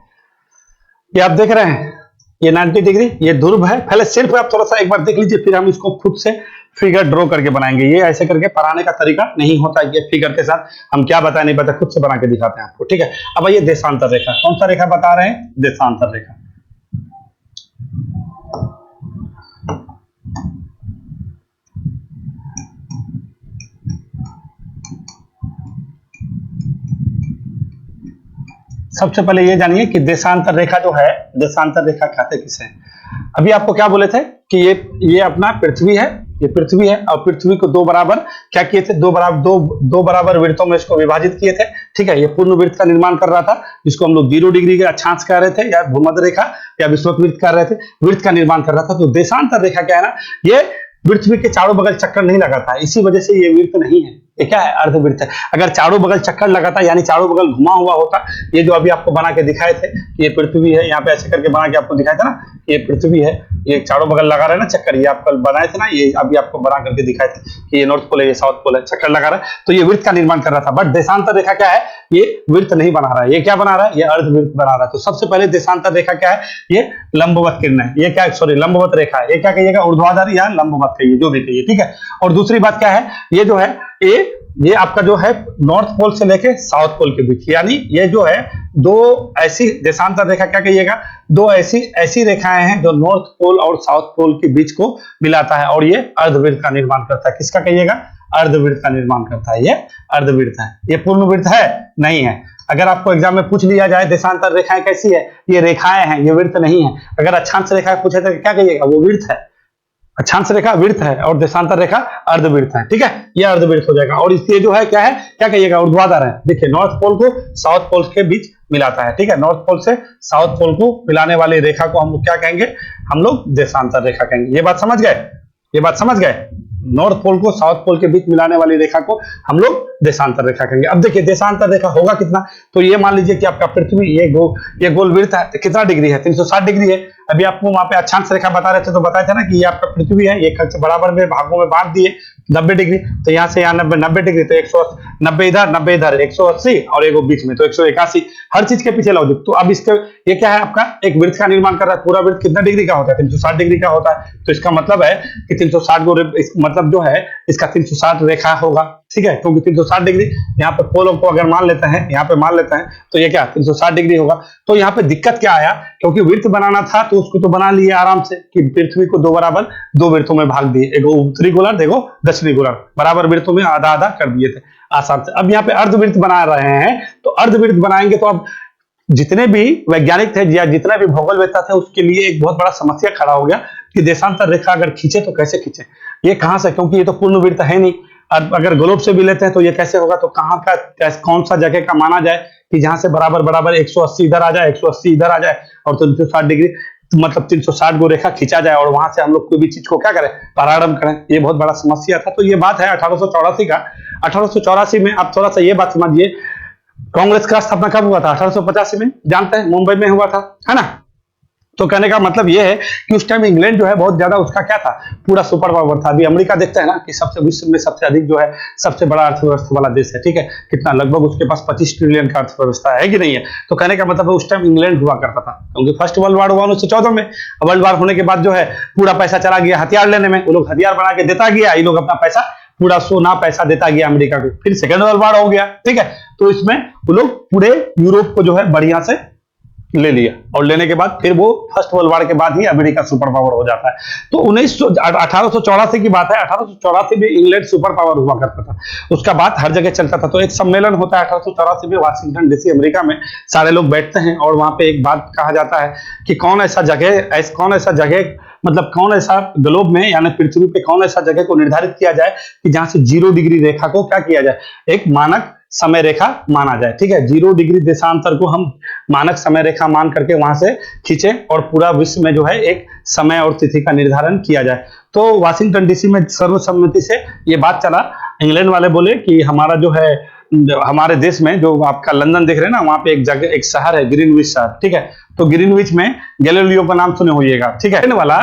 ये आप देख रहे हैं, ये 90 डिग्री ये ध्रुव है। पहले सिर्फ आप थोड़ा सा एक बार देख लीजिए, फिर हम इसको खुद से फिगर ड्रॉ करके बनाएंगे। ये ऐसे करके पढ़ाने का तरीका नहीं होता है, ये फिगर के साथ हम क्या बताए नहीं बताए, खुद से बना के दिखाते हैं आपको, ठीक है। अब ये देशांतर रेखा, कौन सा रेखा बता रहे हैं, देशांतर रेखा। सबसे पहले ये जानिए कि देशांतर रेखा जो है, देशांतर रेखा कहते किसे हैं। अभी आपको क्या बोले थे कि ये अपना पृथ्वी है, ये पृथ्वी है, और पृथ्वी को दो बराबर क्या किए थे, दो बराबर वृत्तों में इसको विभाजित किए थे, ठीक है। ये पूर्ण वृत्त का निर्माण कर रहा था, जिसको हम लोग 0 डिग्री के अक्षांश कह रहे थे, या भूमध्य रेखा या विषुवत वृत्त कर रहे थे, वृत्त का निर्माण कर रहा था। तो देशांतर रेखा क्या है ना, ये पृथ्वी के चारों बगल चक्कर नहीं लगाता है, इसी वजह से ये वृत्त नहीं है, ये क्या है, अर्धवृत्त है। अगर चारों बगल चक्कर लगाता यानी चारों बगल घुमा हुआ होता, ये जो अभी आपको बना के दिखाए थे, ये पृथ्वी है, यहाँ पे ऐसे करके बना के आपको दिखाया था ना, ये पृथ्वी है, ये चारों बगल लगा रहे ना चक्कर, ये आप कल बनाए थे ना, ये अभी आपको बना करके दिखाए थे कि ये नॉर्थ पोल है, ये साउथ पोल है, चक्कर लगा रहा है, तो ये वृत्त का निर्माण कर रहा था। बट देशांतर रेखा क्या है, ये वृत्त नहीं बना रहा है, ये क्या बना रहा है, ये अर्धवृत्त बना रहा है। तो सबसे पहले देशांतर रेखा क्या है, ये लंबवत किरण है, ये क्या, सॉरी लंबवत रेखा है, ये क्या कहिएगा, ऊर्ध्वाधर या लंबवत कहिए, जो भी कहिए, ठीक है। और दूसरी बात क्या है, ये जो है ये आपका जो है नॉर्थ पोल से लेके साउथ पोल के बीच, यानी ये जो है दो ऐसी देशांतर रेखा क्या कहिएगा, दो ऐसी रेखाएं हैं जो नॉर्थ पोल और साउथ पोल के बीच को मिलाता है, और ये अर्धवृत्त का निर्माण करता है। किसका कहिएगा, अर्धवृत्त का निर्माण करता है, ये अर्धवृत्त है। ये पूर्ण वृत्त है नहीं है। अगर आपको एग्जाम में पूछ लिया जाए देशांतर रेखाएं कैसी है, ये रेखाएं हैं, ये वृत्त नहीं है। अगर अक्षांश रेखा पूछे तो क्या कहिएगा, वो वृत्त है। अक्षांश रेखा वृत्त है और देशांतर रेखा अर्धवृत्त है, ठीक है, ये अर्धवृत्त हो जाएगा। और इसलिए जो है क्या है, क्या कहिएगा, ऊर्ध्वाधर है। देखिए नॉर्थ पोल को साउथ पोल के बीच मिलाता है, ठीक है। नॉर्थ पोल से साउथ पोल को मिलाने वाली रेखा को हम लोग क्या कहेंगे, हम लोग देशांतर रेखा कहेंगे। ये बात समझ गए, ये बात समझ गए। नॉर्थ पोल को साउथ पोल के बीच मिलाने वाली रेखा को हम लोग देशांतर रेखा कहेंगे। अब देखिए देशांतर रेखा होगा कितना, तो ये मान लीजिए कि आपका पृथ्वी ये गोल वृत्त है, कितना डिग्री है, 360 डिग्री है। अभी आपको वहां पे अक्षांश रेखा बता रहे थे, तो बताया था ना कि ये आपका पृथ्वी है, ये बराबर में भागों में बांट दिए 90 डिग्री, तो यहाँ से यहाँ 90 डिग्री, तो 190 इधर 90 इधर, 180 और एक बीच में, तो 181। हर चीज के पीछे लॉजिक। तो अब इसके ये क्या है, आपका एक वृत्त का निर्माण कर रहा है। पूरा वृत्त कितना डिग्री का होता है, 360 डिग्री का होता है। तो इसका मतलब है कि 360 मतलब जो है इसका 360 रेखा होगा, ठीक है, क्योंकि 360 डिग्री यहाँ पे पोलों को अगर मान लेते हैं, यहाँ पे मान लेते हैं, तो ये क्या 360 डिग्री होगा। तो यहाँ पे दिक्कत क्या आया, क्योंकि वृत्त बनाना था तो उसको तो बना लिए आराम से कि पृथ्वी को दो वृत्तों में भाग दिए, एक उत्तरी गोलार्ध, देखो दक्षिणी गोलार्ध, बराबर वृत्तों में आधा आधा कर दिए थे आसान से। अब यहाँ पे अर्धवृत्त बना रहे हैं, तो अर्धवृत्त बनाएंगे तो अब जितने भी वैज्ञानिक थे या जितना भी भूगोलवेत्ता थे उसके लिए एक बहुत बड़ा समस्या खड़ा हो गया कि देशांतर रेखा अगर खींचे तो कैसे खींचे, ये कहां से, क्योंकि ये तो पूर्ण वृत्त है नहीं। अगर ग्लोब से भी लेते हैं तो ये कैसे होगा, तो कहां का कौन सा जगह का माना जाए कि जहां से बराबर बराबर 180 इधर आ जाए, 180 इधर आ जाए और 360 डिग्री मतलब 360 गो रेखा खींचा जाए और वहां से हम लोग कोई भी चीज को क्या करें, प्रारंभ करें। ये बहुत बड़ा समस्या था। तो ये बात है 1884 का। 1884 में आप थोड़ा सा ये बात समझिए, कांग्रेस का स्थापना कब हुआ था, 1885 में, जानते हैं, मुंबई में हुआ था, है ना। तो कहने का मतलब यह है कि उस टाइम इंग्लैंड जो है बहुत ज्यादा उसका क्या था, पूरा सुपर पावर था। अभी अमेरिका देखते हैं ना कि सबसे विश्व में सबसे अधिक जो है सबसे बड़ा अर्थव्यवस्था वाला देश है, ठीक है, कितना, लगभग उसके पास 25 ट्रिलियन का अर्थव्यवस्था है कि नहीं है। तो कहने का मतलब उस टाइम इंग्लैंड हुआ करता था, क्योंकि फर्स्ट वर्ल्ड वार हुआ 1914 में। वर्ल्ड वार होने के बाद जो है पूरा पैसा चला गया हथियार लेने में, वो लोग हथियार बना के देता गया, ये लोग अपना पैसा पूरा सोना पैसा देता गया अमेरिका को। फिर सेकेंड वर्ल्ड वार हो गया, ठीक है, तो इसमें वो लोग पूरे यूरोप को जो है बढ़िया से ले लिया, और लेने के बाद फिर वो फर्स्ट वर्ल्ड वॉर के बाद ही अमेरिका सुपर पावर हो जाता है। तो 1884 की बात है, 1884 में इंग्लैंड सुपर पावर हुआ करता था, उसका बात हर जगह चलता था। तो एक सम्मेलन होता है 1884 में वाशिंगटन डीसी अमेरिका में, सारे लोग बैठते हैं और वहां पे एक बात कहा जाता है कि कौन ऐसा जगह मतलब कौन ऐसा ग्लोब में यानी पृथ्वी पे कौन ऐसा जगह को निर्धारित किया जाए कि जहां से 0 डिग्री रेखा को क्या किया जाए, एक मानक समय रेखा माना जाए। ठीक है, 0 डिग्री देशांतर को हम मानक समय रेखा मान करके वहां से खींचे और पूरा विश्व में जो है एक समय और तिथि का निर्धारण किया जाए। तो वाशिंगटन डीसी में सर्वसम्मति से ये बात चला। इंग्लैंड वाले बोले कि हमारा जो है हमारे देश में जो आपका लंदन देख रहे हैं ना, वहां पे एक जगह एक शहर है ग्रीनविच शहर। ठीक है, तो ग्रीनविच में गैलीलियो का नाम सुने होइएगा। ठीक है, वाला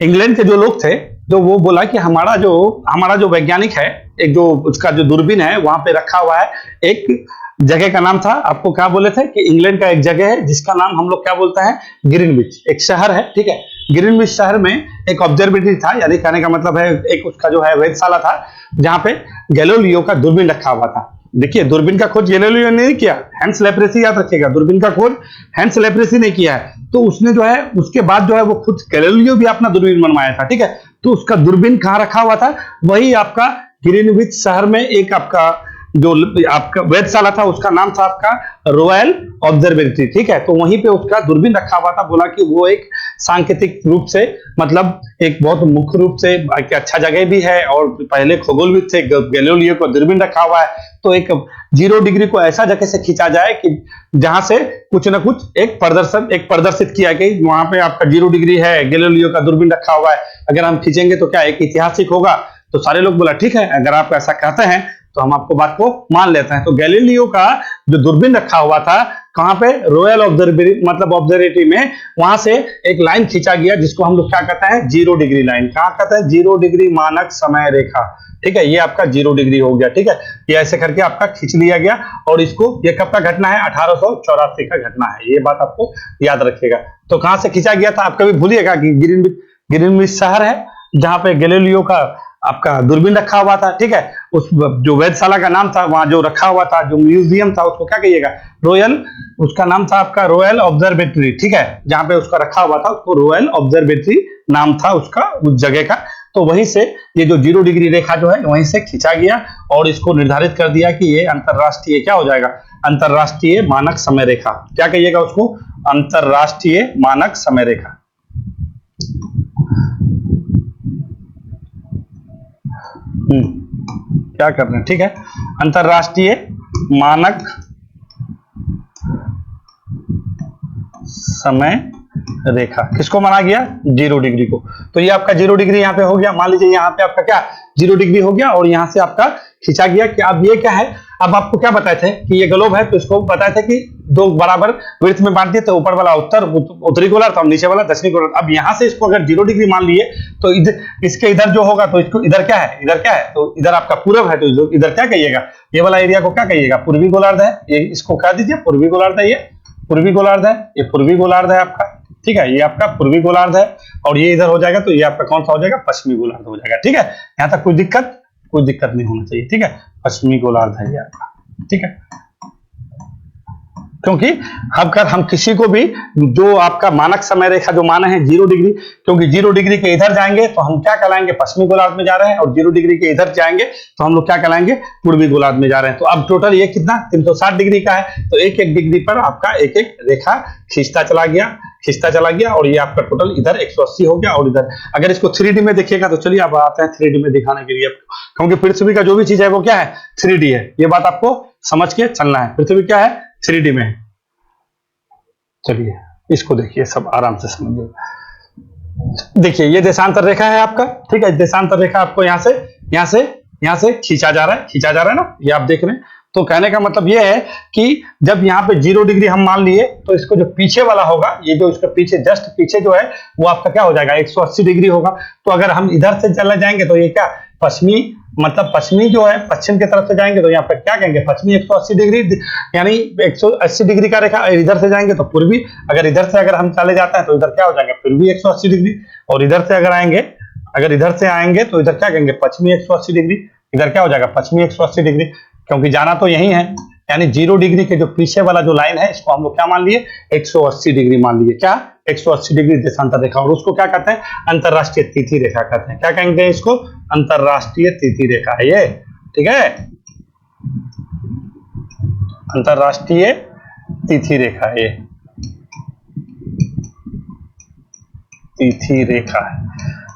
इंग्लैंड के जो लोग थे, जो वो बोला कि हमारा जो वैज्ञानिक है, एक जो उसका जो दूरबीन है वहां पे रखा हुआ है, एक जगह का नाम था, आपको क्या बोले थे कि इंग्लैंड का एक जगह है जिसका नाम हम लोग क्या बोलते हैं, ग्रीनविच, एक शहर है। ठीक है, ग्रीनविच शहर में एक ऑब्जर्वेटरी था, यानी कहने का मतलब है एक उसका जो है वेधशाला था, जहां पे गैलीलियो का दूरबीन रखा हुआ था। देखिए, दूरबीन का खोज गैलीलियो ने नहीं किया, हैंस लेप्रेसी, याद रखिएगा, दूरबीन का खोज हैंस लेप्रेसी ने किया है। तो उसने जो है उसके बाद जो है वो खुद गैलीलियो भी अपना दूरबीन बनवाया था। ठीक है, तो उसका दूरबीन कहाँ रखा हुआ था, वही आपका ग्रीनविच शहर में एक आपका जो आपका वेधशाला था, उसका नाम था आपका रॉयल ऑब्जर्वेटरी। ठीक है, तो वहीं पे उसका दूरबीन रखा हुआ था। बोला कि वो एक सांकेतिक रूप से मतलब एक बहुत मुख्य रूप से एक अच्छा जगह भी है, और पहले खगोलविद थे, गैलीलियो को दूरबीन रखा हुआ है। तो एक 0 डिग्री को ऐसा जगह से खींचा जाए कि जहां से कुछ ना कुछ एक प्रदर्शित किया कि वहां पे आपका 0 डिग्री है, गैलीलियो का दूरबीन रखा हुआ है, अगर हम खींचेंगे तो क्या एक ऐतिहासिक होगा। तो सारे लोग बोला ठीक है, अगर आप ऐसा कहते हैं तो हम आपको बात को मान लेते हैं। तो गैलीलियो का जो दूरबीन रखा हुआ था कहां पे, रॉयल ऑब्जर्वेटरी में, वहां से एक लाइन खींचा गया जिसको हम लोग क्या कहते हैं, 0 डिग्री लाइन। कहां कहते हैं, 0 डिग्री मानक समय रेखा। ठीक है, ये आपका 0 डिग्री हो गया। ठीक है, ये ऐसे करके आपका खींच लिया गया, और इसको ये कब का घटना है, 1884 का घटना है, ये बात आपको याद रखिएगा। तो कहां से खींचा गया था, आप कभी भूलिएगा कि ग्रीनविच शहर है जहां पे गैलीलियो का आपका दूरबीन रखा हुआ था। ठीक है, उस जो वेधशाला का नाम था, वहां जो रखा हुआ था, जो म्यूजियम था, उसको क्या कहिएगा, उसका नाम था आपका रॉयल ऑब्जर्वेटरी। ठीक है, जहां पे उसका रखा हुआ था उसको रॉयल ऑब्जर्वेटरी नाम था उसका, उस जगह का। तो वहीं से ये जो 0 डिग्री रेखा जो है वहीं से खींचा गया, और इसको निर्धारित कर दिया कि ये अंतरराष्ट्रीय क्या हो जाएगा, अंतरराष्ट्रीय मानक समय रेखा। क्या कहिएगा उसको, अंतरराष्ट्रीय मानक समय रेखा। क्या कर रहे हैं, ठीक है, अंतरराष्ट्रीय मानक समय रेखा किसको माना गया, 0 डिग्री को। तो ये आपका 0 डिग्री यहाँ पे हो गया। मान लीजिए यहाँ पे आपका क्या 0 डिग्री हो गया, और यहाँ से आपका खींचा गया कि अब ये क्या है, अब आपको क्या बताए थे कि ये ग्लोब है, तो इसको बताए थे कि 2 बराबर वृत्त में बांट दिए, तो ऊपर वाला उत्तरी गोलार्ध और नीचे वाला दक्षिणी गोलार्ध। अब यहाँ से इसको अगर 0 डिग्री मान लिए तो इसके इधर जो होगा, तो इसको इधर क्या है, तो इधर आपका पूरब है, तो इधर क्या कहिएगा, ये वाला एरिया को क्या कहिएगा, पूर्वी गोलार्ध है। ये इसको कह दीजिए पूर्वी गोलार्ध है, ये पूर्वी गोलार्ध है, ये पूर्वी गोलार्ध है आपका। ठीक है, ये आपका पूर्वी गोलार्ध है, और ये इधर हो जाएगा तो ये आपका कौन सा हो जाएगा, पश्चिमी गोलार्ध हो जाएगा। ठीक है, यहाँ तक कोई दिक्कत नहीं होना चाहिए। ठीक है, पश्चिमी गोलार्ध है ये आपका। ठीक है, क्योंकि अगर हम किसी को भी जो आपका मानक समय रेखा जो माना है 0 डिग्री, क्योंकि 0 डिग्री के इधर जाएंगे तो हम क्या कहलाएंगे, पश्चिमी गोलार्ध में जा रहे हैं, और 0 डिग्री के इधर जाएंगे तो हम लोग क्या कहलाएंगे, पूर्वी गोलार्ध में जा रहे हैं। तो अब टोटल ये कितना 360 डिग्री का है, तो एक डिग्री पर आपका एक रेखा खींचता चला गया, और ये आपका टोटल इधर 180 हो गया। और इधर अगर इसको 3D में देखिएगा, तो चलिए आप आते हैं 3D में दिखाने के लिए, क्योंकि पृथ्वी का जो भी चीज है वो क्या है, 3D है। ये बात आपको समझ के चलना है, पृथ्वी क्या है, 3D में है। चलिए इसको देखिए, सब आराम से समझिए। देखिए ये देशांतर रेखा है आपका। ठीक है, देशांतर रेखा आपको यहाँ से खींचा जा रहा है ना, ये आप देख रहे हैं। तो कहने का मतलब ये है कि जब यहाँ पे 0 डिग्री हम मान लिए, तो इसको जो पीछे वाला होगा, ये जो इसका पीछे जस्ट पीछे जो है वो आपका क्या हो जाएगा, 180 डिग्री होगा। तो अगर हम इधर से चले जाएंगे तो ये क्या पश्चिमी जो है, पश्चिम की तरफ से जाएंगे तो यहाँ पे क्या कहेंगे, पश्चिमी 180 डिग्री, यानी 180 डिग्री का रेखा। इधर से जाएंगे तो पूर्वी, अगर इधर से हम चले जाते हैं तो इधर क्या हो जाएगा, पूर्वी 180 डिग्री। और इधर से इधर से आएंगे तो इधर क्या कहेंगे, पश्चिमी 180 डिग्री। इधर क्या हो जाएगा, पश्चिमी 180 डिग्री, क्योंकि जाना तो यही है। यानी 0 डिग्री के जो पीछे वाला जो लाइन है इसको हम लोग क्या मान लिए, 180 डिग्री मान लिए। क्या, 180 डिग्री देशांतर रेखा, और उसको क्या कहते हैं, अंतरराष्ट्रीय तिथि रेखा कहते हैं। क्या कहेंगे इसको, अंतरराष्ट्रीय तिथि रेखा है ये, ठीक है, अंतरराष्ट्रीय तिथि रेखा है ये, तिथि रेखा है।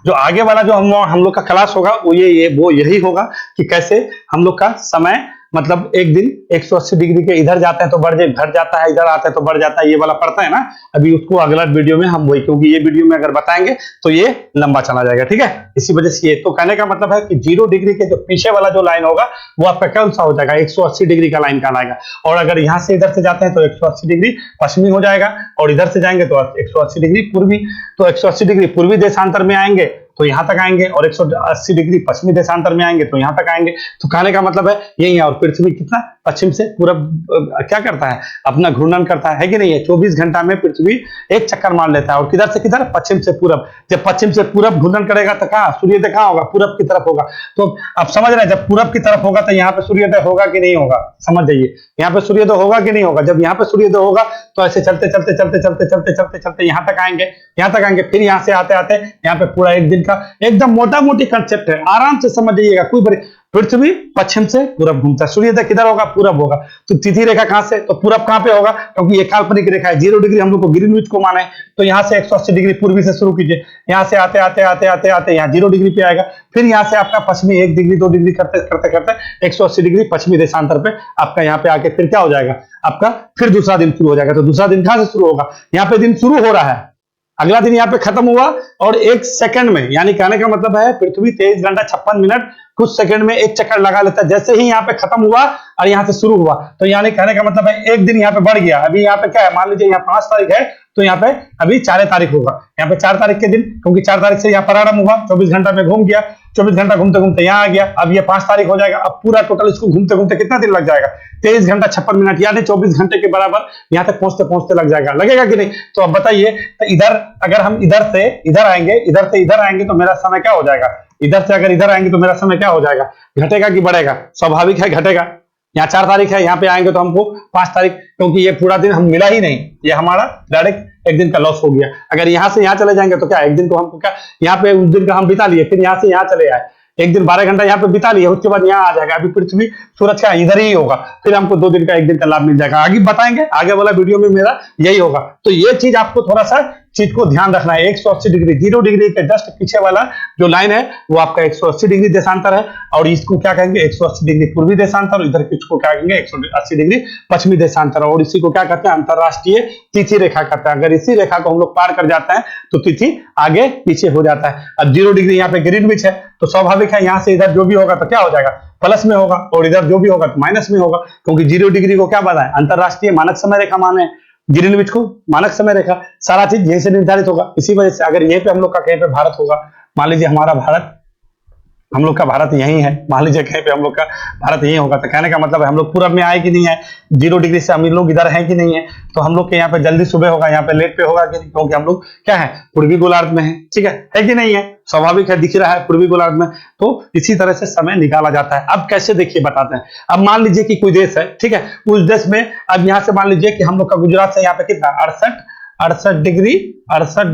जो आगे वाला जो हम लोग का क्लास होगा वो वो यही होगा कि कैसे हम लोग का समय मतलब एक दिन 180 डिग्री के इधर जाते हैं तो घट जाता है, इधर आते हैं तो बढ़ जाता है, ये वाला पड़ता है ना। अभी उसको अगला वीडियो में हम वही, क्योंकि ये वीडियो में अगर बताएंगे तो ये लंबा चला जाएगा, ठीक है, इसी वजह से ये तो कहने का मतलब है कि 0 डिग्री के जो पीछे वाला जो लाइन होगा वो आपका कौन सा हो जाएगा, 180 डिग्री का लाइन कहलाएगा। और अगर यहाँ से इधर से जाते हैं तो 180 डिग्री पश्चिमी हो जाएगा, और इधर से जाएंगे तो 180 डिग्री पूर्वी। तो 180 डिग्री पूर्वी देशांतर में आएंगे तो यहां तक आएंगे, और 180 डिग्री पश्चिमी देशांतर में आएंगे तो यहां तक आएंगे। तो कहने का मतलब है यही है। और पृथ्वी कितना पश्चिम से पूरब क्या करता है, अपना घूर्णन करता है कि नहीं है। 24 घंटा में पृथ्वी एक चक्कर मार लेता है, और किधर से किधर, पश्चिम से पूरब। जब पश्चिम से पूरब घूर्णन करेगा तो कहाँ सूर्योदय कहाँ होगा, पूरब की तरफ होगा। तो आप समझ रहे हैं, जब पूरब की तरफ होगा तो यहाँ पे सूर्योदय होगा कि नहीं होगा, समझ जाइए, यहाँ पे सूर्योदय होगा कि नहीं होगा। जब यहाँ पे सूर्योदय होगा तो ऐसे चलते चलते चलते चलते चलते चलते चलते यहाँ तक आएंगे, यहाँ तक आएंगे, फिर यहाँ से आते आते यहाँ पे पूरा एक दिन का एकदम मोटा मोटी कंसेप्ट है, आराम से समझ जाइएगा। कोई बड़ी, पृथ्वी पश्चिम से पूरब घूमता है, सूर्योदय किधर होगा, पूरब होगा। तो तिथि रेखा कहां से, तो पूरब कहां पे होगा, क्योंकि ये काल्पनिक रेखा है। 0 डिग्री हम लोग को ग्रीनविच को माना है, तो यहां से 180 डिग्री पूर्वी से शुरू कीजिए, यहां से आते आते आते आते आते यहाँ 0 डिग्री पे आएगा, फिर यहाँ से आपका पश्चिमी 1 डिग्री 2 डिग्री करते करते करते 180 डिग्री पश्चिमी देशांतर पे आपका यहाँ पे आके फिर क्या हो जाएगा, आपका फिर दूसरा दिन शुरू हो जाएगा। तो दूसरा दिन कहां से शुरू होगा, यहाँ पे दिन शुरू हो रहा है, अगला दिन यहाँ पे खत्म हुआ, और 1 सेकंड में, यानी कहने का मतलब है पृथ्वी 23 घंटा 56 मिनट कुछ सेकंड में एक चक्कर लगा लेता है। जैसे ही यहाँ पे खत्म हुआ और यहाँ से शुरू हुआ, तो यानी कहने का मतलब है एक दिन यहाँ पे बढ़ गया। अभी यहाँ पे क्या है, मान लीजिए यहाँ 5 तारीख है, तो यहाँ पे अभी 4 तारीख होगा, यहाँ पे 4 तारीख के दिन, क्योंकि 4 तारीख से यहाँ प्रारंभ हुआ, 24 घंटा में घूम गया, 24 घंटा घूमते घूमते यहाँ आ गया, अब ये 5 तारीख हो जाएगा। अब पूरा टोटल इसको घूमते घूमते कितना दिन लग जाएगा, 23 घंटा 56 मिनट, यानी 24 घंटे के बराबर यहाँ तक पहुंचते पहुंचते लग जाएगा, लगेगा कि नहीं। तो अब बताइए, तो इधर अगर हम इधर से इधर आएंगे, इधर से इधर आएंगे तो मेरा समय क्या हो जाएगा, इधर से अगर इधर आएंगे तो मेरा समय क्या हो जाएगा, घटेगा कि बढ़ेगा, स्वाभाविक है घटेगा। यहाँ 4 तारीख है, यहाँ पे आएंगे तो हमको 5 तारीख, क्योंकि ये पूरा दिन हम मिला ही नहीं, ये हमारा डायरेक्ट एक दिन का लॉस हो गया। अगर यहाँ से यहाँ चले जाएंगे तो क्या एक दिन को हमको क्या, यहाँ पे उस दिन का हम बिता लिए, फिर यहाँ से यहाँ चले आए, एक दिन 12 घंटा यहाँ पे बिता लिया, उसके बाद यहाँ आ जाएगा। अभी पृथ्वी सूरज का इधर ही होगा, फिर हमको 2 दिन का 1 दिन का लाभ मिल जाएगा। आगे बताएंगे, आगे वाला वीडियो में मेरा यही होगा। तो ये चीज आपको थोड़ा सा चीज को ध्यान रखना है। 180 डिग्री, 0 डिग्री के जस्ट पीछे वाला जो लाइन है वो आपका 180 डिग्री देशांतर है, और इसको क्या कहेंगे, 180 डिग्री पूर्वी देशांतर, इधर किसको क्या कहेंगे, 180 डिग्री पश्चिमी देशांतर, और इसी को क्या कहते हैं, अंतरराष्ट्रीय तिथि रेखा कहते हैं। अगर इसी रेखा को हम लोग पार कर जाते हैं तो तिथि आगे पीछे हो जाता है। अब 0 डिग्री यहाँ पे ग्रीनविच है, तो स्वाभाविक है यहाँ से इधर जो भी होगा तो क्या हो जाएगा, प्लस में होगा, और इधर जो भी होगा तो माइनस में होगा, क्योंकि 0 डिग्री को क्या बताए, अंतरराष्ट्रीय मानक समय रेखा माने, ग्रीनविच को मानक समय रेखा, सारा चीज यहीं से निर्धारित होगा। इसी वजह से अगर यहीं पे हम लोग का कहीं पे भारत होगा, मान लीजिए हमारा भारत, हम लोग का भारत यही है, मान लीजिए कहीं पे हम लोग का भारत यही होगा, तो कहने का मतलब है हम लोग पूरब में आए कि नहीं है, 0 डिग्री से हम लोग इधर हैं कि नहीं है, तो हम लोग के यहाँ पे जल्दी सुबह होगा, यहाँ पे लेट पे होगा कि नहीं, क्योंकि हम लोग क्या है, पूर्वी गोलार्ध में है, ठीक है कि नहीं है, स्वाभाविक है, दिख रहा है पूर्वी गोलार्ध में। तो इसी तरह से समय निकाला जाता है। अब कैसे, देखिए बताते हैं। अब मान लीजिए कि कोई देश है, ठीक है, उस देश में अब यहाँ से मान लीजिए कि हम लोग का गुजरात से यहाँ पे कितना 68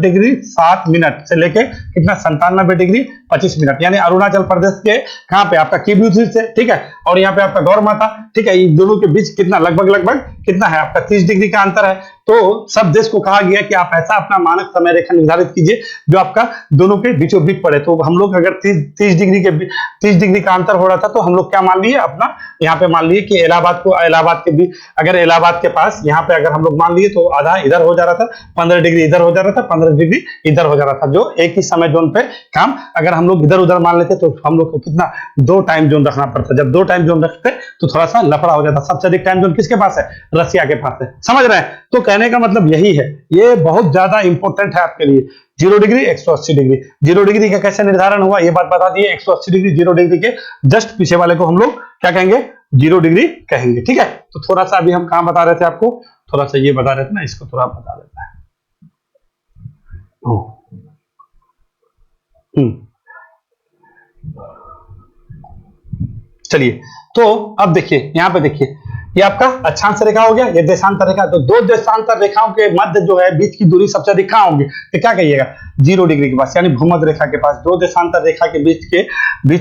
डिग्री 7 मिनट से लेके कितना 97 डिग्री 25 मिनट, यानी अरुणाचल प्रदेश के कहां पे आपका किबुथु से, ठीक है, और यहाँ पे आपका गौर माता, ठीक है, इन दोनों के बीच कितना लगभग कितना है आपका 30 डिग्री का अंतर है। तो सब देश को कहा गया कि आप ऐसा अपना मानक समय रेखा निर्धारित कीजिए जो आपका दोनों के बीचों बीच पड़े। तो हम लोग अगर 30 डिग्री का अंतर हो रहा था, तो हम लोग क्या मान लिए, अपना यहाँ पे मान लिए कि इलाहाबाद के बीच, अगर इलाहाबाद के पास यहाँ पे अगर हम लोग मान लिए तो आधा इधर हो जा रहा था, 15 डिग्री इधर हो जा रहा था, 15 डिग्री इधर हो जा रहा था, जो एक ही समय जोन पे काम। अगर हम लोग इधर उधर मान लेते तो हम लोग को कितना 2 टाइम जोन रखना पड़ता। जब 2 टाइम जोन रखते तो थोड़ा सा लफड़ा हो जाता। सबसे अधिक टाइम जोन किसके पास है, रसिया के पास है, समझ रहे हैं। तो कहने का मतलब यही है, ये बहुत ज्यादा इंपॉर्टेंट है आपके लिए। 0 डिग्री 180 डिग्री, 0 डिग्री का कैसे निर्धारण हुआ ये बात बता दिए। 180 डिग्री 0 डिग्री के जस्ट पीछे वाले को हम लोग क्या कहेंगे, 0 डिग्री कहेंगे, ठीक है। तो थोड़ा सा अभी हम कहां बता रहे थे आपको, थोड़ा सा ये बता रहे थे ना, इसको थोड़ा बता देता है। चलिए, तो अब देखिए, यहां पे देखिए ये आपका अक्षांश रेखा हो गया, ये देशांतर रेखा। तो दो देशांतर रेखाओं के मध्य जो है बीच की दूरी सबसे अधिक कहाँ होगी, तो क्या कहिएगा 0 डिग्री के पास, यानी भूमध्य रेखा के पास। दो देशांतर रेखा के बीच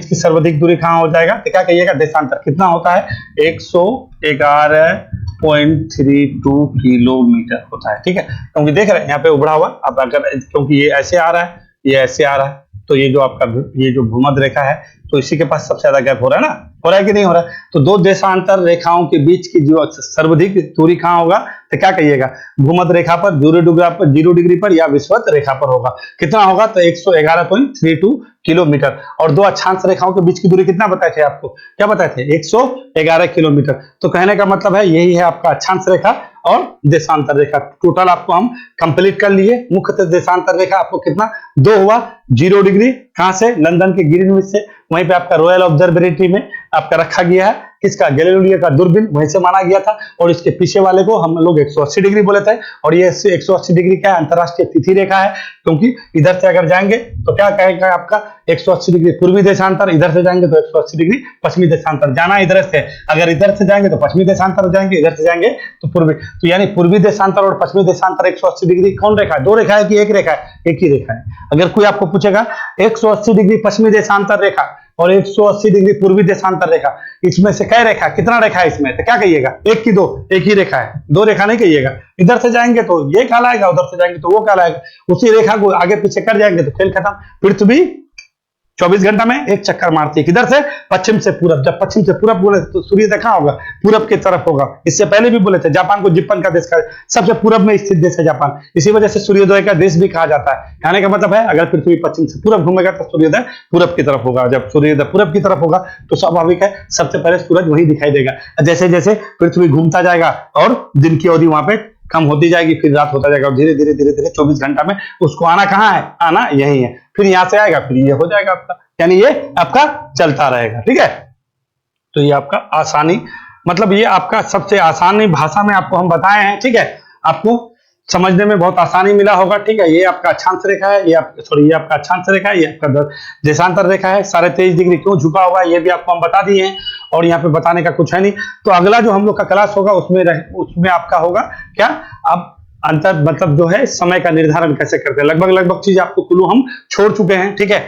की सर्वाधिक दूरी कहाँ हो जाएगा, तो क्या कहिएगा देशांतर। कितना होता है 111.32 किलोमीटर होता है, ठीक है। क्योंकि देख रहे हैं यहाँ पे उभरा हुआ, अब अगर क्योंकि ये ऐसे आ रहा है, ये ऐसे आ रहा है, तो ये जो आपका ये जो भूमध्य रेखा है तो इसी के पास सबसे ज्यादा गैप हो रहा है ना, हो रहा है कि नहीं हो रहा है। तो दो देशांतर रेखाओं के बीच की जो सर्वाधिक दूरी कहाँ होगा, तो क्या कहिएगा भूमध्य रेखा पर, 0 डिग्री पर या विषुवत रेखा पर होगा। कितना होगा, तो 111.32 किलोमीटर। और दो अक्षांश रेखाओं के बीच की दूरी कितना बताए थे आपको, क्या बताए थे 111 किलोमीटर। तो कहने का मतलब है यही है आपका अक्षांश रेखा और देशांतर रेखा। टोटल आपको हम कंप्लीट कर लिए। मुख्यतः देशांतर रेखा आपको कितना 2 हुआ, 0 डिग्री कहां से, लंदन के ग्रीनविच से, वहीं पे आपका रॉयल ऑब्जर्वेटरी में आपका रखा गया है, किसका गैलीलियो का दूरबीन वहीं से माना गया था। और इसके पीछे वाले को हम लोग 180 डिग्री बोले थे। और ये 180 डिग्री क्या है, अंतरराष्ट्रीय तिथि रेखा है। क्योंकि इधर से अगर जाएंगे तो क्या कहेगा आपका 180 डिग्री पूर्वी देशांतर, इधर से जाएंगे तो 180 डिग्री पश्चिमी देशांतर। जाना इधर से, अगर इधर से जाएंगे तो पश्चिमी देशांतर जाएंगे, इधर से जाएंगे तो पूर्वी। तो यानी पूर्वी देशांतर और पश्चिमी देशांतर 180 डिग्री कौन रेखा है, 2 रेखा है कि एक रेखा है, एक ही रेखा है। अगर कोई आपको पूछेगा 180 डिग्री पश्चिमी देशांतर रेखा और 180 डिग्री पूर्वी देशांतर रेखा, इसमें से क्या रेखा, कितना रेखा है इसमें, तो क्या कहिएगा 1 की 2, एक ही रेखा है, 2 रेखा नहीं कहिएगा। इधर से जाएंगे तो ये कहलाएगा, उधर से जाएंगे तो वो कहलाएगा। उसी रेखा को आगे पीछे कर जाएंगे तो खेल खत्म। पृथ्वी 24 घंटा में एक चक्कर मारती है, किधर से, पश्चिम से पूरब। जब पश्चिम से पूरब बोले तो सूर्य देखा होगा पूरब की तरफ होगा। इससे पहले भी बोले थे जापान को जिप्पन का देश का सबसे पूरब में स्थित देश है जापान, इसी वजह से सूर्योदय का देश भी कहा जाता है। कहने का मतलब है अगर पृथ्वी पश्चिम से पूरब घूमेगा तो सूर्योदय पूरब की तरफ होगा। जब सूर्योदय पूरब की तरफ होगा तो स्वाभाविक है सबसे पहले सूरज वही दिखाई देगा। जैसे जैसे पृथ्वी घूमता जाएगा और दिन की अवधि वहां पे कम होती जाएगी, फिर रात होता जाएगा और धीरे धीरे धीरे धीरे 24 घंटा में उसको आना कहाँ है, आना यही है। फिर यहां से आएगा, फिर ये हो जाएगा आपका, यानी ये आपका चलता रहेगा, ठीक है। तो ये आपका आसानी, मतलब ये आपका सबसे आसानी भाषा में आपको हम बताए हैं, ठीक है। आपको समझने में बहुत आसानी मिला होगा, ठीक है। ये आपका अक्षांश रेखा है, ये आपका अक्षांश रेखा है, ये आपका देशांतर रेखा है। 23.5 डिग्री क्यों झुका हुआ है ये भी आपको हम बता दिए हैं, और यहाँ पे बताने का कुछ है नहीं। तो अगला जो हम लोग का क्लास होगा उसमें आपका होगा क्या, अब अंतर मतलब जो है समय का निर्धारण कैसे करते हैं। लगभग चीज आपको कुल्लू हम छोड़ चुके हैं, ठीक है।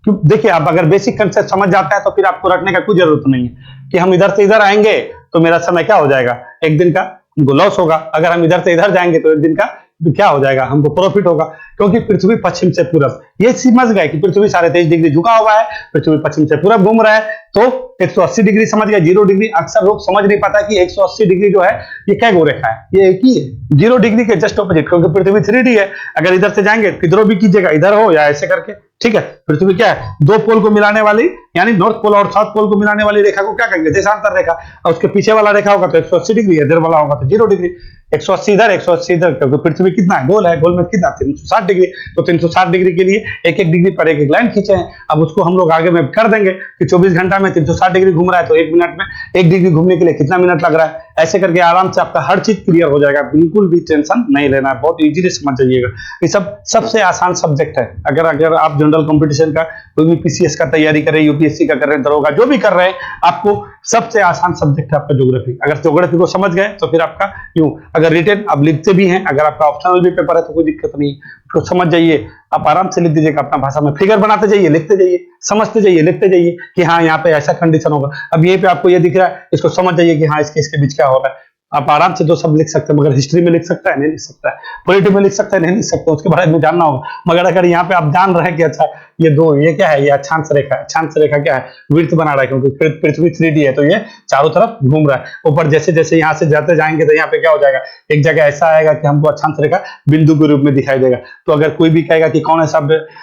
देखिए आप अगर बेसिक कंसेप्ट समझ जाता है तो फिर आपको रखने का कोई जरूरत नहीं है कि हम इधर से इधर आएंगे तो मेरा समय क्या हो जाएगा, एक दिन का लॉस होगा। अगर हम इधर से इधर जाएंगे तो एक दिन का क्या हो जाएगा, हमको प्रॉफिट होगा। क्योंकि पृथ्वी पश्चिम से पूरब, ये समझ गए कि पृथ्वी 23.5 डिग्री झुका हुआ है, पृथ्वी पश्चिम से पूरब घूम रहा है, तो 180 डिग्री समझ गए। 0 डिग्री अक्सर लोग समझ नहीं पाता कि 180 डिग्री जो है ये क्या गो रेखा है, ये एक ही है 0 डिग्री के जस्ट ऑपोजिट। क्योंकि पृथ्वी 3D है, अगर इधर से जाएंगे किधरों भी कीजिएगा, इधर हो या ऐसे करके, ठीक है। पृथ्वी क्या है, 2 पोल को मिलाने वाली, यानी नॉर्थ पोल और साउथ पोल को मिलाने वाली रेखा को क्या कहेंगे, देशांतर रेखा। और उसके पीछे वाला रेखा होगा तो 180 डिग्री, इधर वाला होगा तो 0 डिग्री। 180 इधर 180 इधर, क्योंकि पृथ्वी कितना है, गोल है, गोल में कितना 360 डिग्री। तो 360 डिग्री के लिए एक एक डिग्री पर एक एक लाइन खींचे हैं। अब उसको हम लोग आगे में कर देंगे कि 24 घंटा में 360 डिग्री घूम रहा है तो 1 मिनट में 1 डिग्री घूमने के लिए कितना मिनट लग रहा है। ऐसे करके आराम से आपका हर चीज क्लियर हो जाएगा, बिल्कुल भी टेंशन नहीं लेना है, बहुत इजीली समझ जाइएगा। ये सब सबसे आसान सब्जेक्ट है। अगर आप जनरल कंपटीशन का कोई भी पीसीएस का तैयारी करें, यूपीएससी का कर रहे हैं, दरोगा जो भी कर रहे हैं, आपको सबसे आसान सब्जेक्ट है आपका ज्योग्राफी। अगर ज्योग्राफी को समझ गए तो फिर आपका यूं, अगर रिटेन आप लिखते भी हैं, अगर आपका ऑप्शनल भी पेपर है तो कोई दिक्कत नहीं, तो समझ जाइए, आप आराम से लिख दीजिएगा अपना भाषा में। फिगर बनाते जाइए, लिखते जाइए, समझते जाइए, लिखते जाइए कि हाँ यहाँ पे ऐसा कंडीशन होगा। अब यहीं पे आपको ये दिख रहा है, इसको समझ जाइए कि हाँ इसके बीच क्या हो रहा है। आप आराम से 2 शब्द लिख सकते हैं, मगर हिस्ट्री में लिख सकता है नहीं लिख सकता है, पॉलिटी में लिख सकता है नहीं लिख सकता, उसके बारे में जानना होगा। मगर अगर यहाँ पे आप जान रहे हैं कि अच्छा ये क्या है, ये अक्षांश रेखा है। अक्षांश रेखा क्या है, वृत्त बना रहा है, क्योंकि पृथ्वी 3D है तो ये चारों तरफ घूम रहा है। ऊपर जैसे जैसे यहाँ से जाते जाएंगे तो यहाँ पे क्या हो जाएगा, एक जगह ऐसा आएगा कि हमको अक्षांश रेखा बिंदु के रूप में दिखाई देगा। तो अगर कोई भी कहेगा कि कौन ऐसा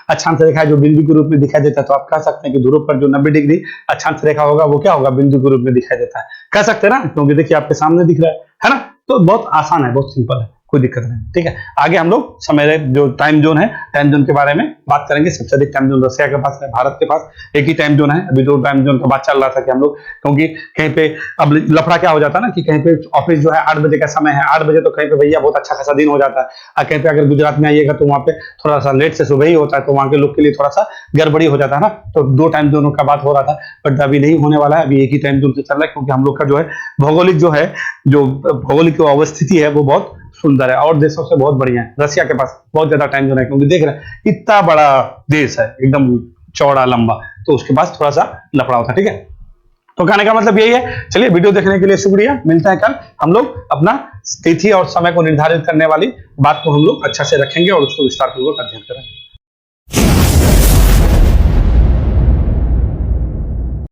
अक्षांश रेखा है जो बिंदु के रूप में दिखाई देता है, तो आप कह सकते हैं कि ध्रुव पर जो 90 डिग्री अक्षांश रेखा होगा वो क्या होगा, बिंदु के रूप में दिखाई देता है। कह सकते हैं ना, क्योंकि देखिए आपके सामने दिख रहा है ना। तो बहुत आसान है, बहुत सिंपल है। कोई दिक्कत नहीं, ठीक है। आगे हम लोग समय जो टाइम जोन है, टाइम जोन के बारे में बात करेंगे। सबसे अधिक टाइम जोन रसिया के पास है, भारत के पास एक ही टाइम जोन है। अभी 2 टाइम जोन का बात चल रहा था कि हम लोग, क्योंकि कहीं पे अब लफड़ा क्या हो जाता है ना कि कहीं पे ऑफिस जो है 8 बजे का समय है, 8 बजे तो कहीं पे भैया बहुत अच्छा खासा दिन हो जाता है, और कहीं पे अगर गुजरात में आइएगा तो वहाँ पे थोड़ा सा लेट से सुबह ही होता है, तो वहाँ के लोग के लिए थोड़ा सा गड़बड़ी हो जाता है ना। तो 2 टाइम जोनों का बात हो रहा था, बट अभी नहीं होने वाला है, अभी एक ही टाइम जोन से चल रहा है, क्योंकि हम लोग का जो है भौगोलिक जो है, जो भौगोलिक अवस्थिति है वो बहुत सुंदर है और देशों से बहुत बढ़िया है। रसिया के पास बहुत ज्यादा टाइम जोन है, क्योंकि देख रहे हैं इतना बड़ा देश है, एकदम चौड़ा लंबा, तो उसके पास थोड़ा सा लफड़ा होता है, ठीक है। तो कहने का मतलब यही है। चलिए, वीडियो देखने के लिए शुक्रिया, मिलते हैं कल। हम लोग अपना तिथि और समय को निर्धारित करने वाली बात को हम लोग अच्छा से रखेंगे और उसको विस्तार पूर्वक अध्ययन करेंगे।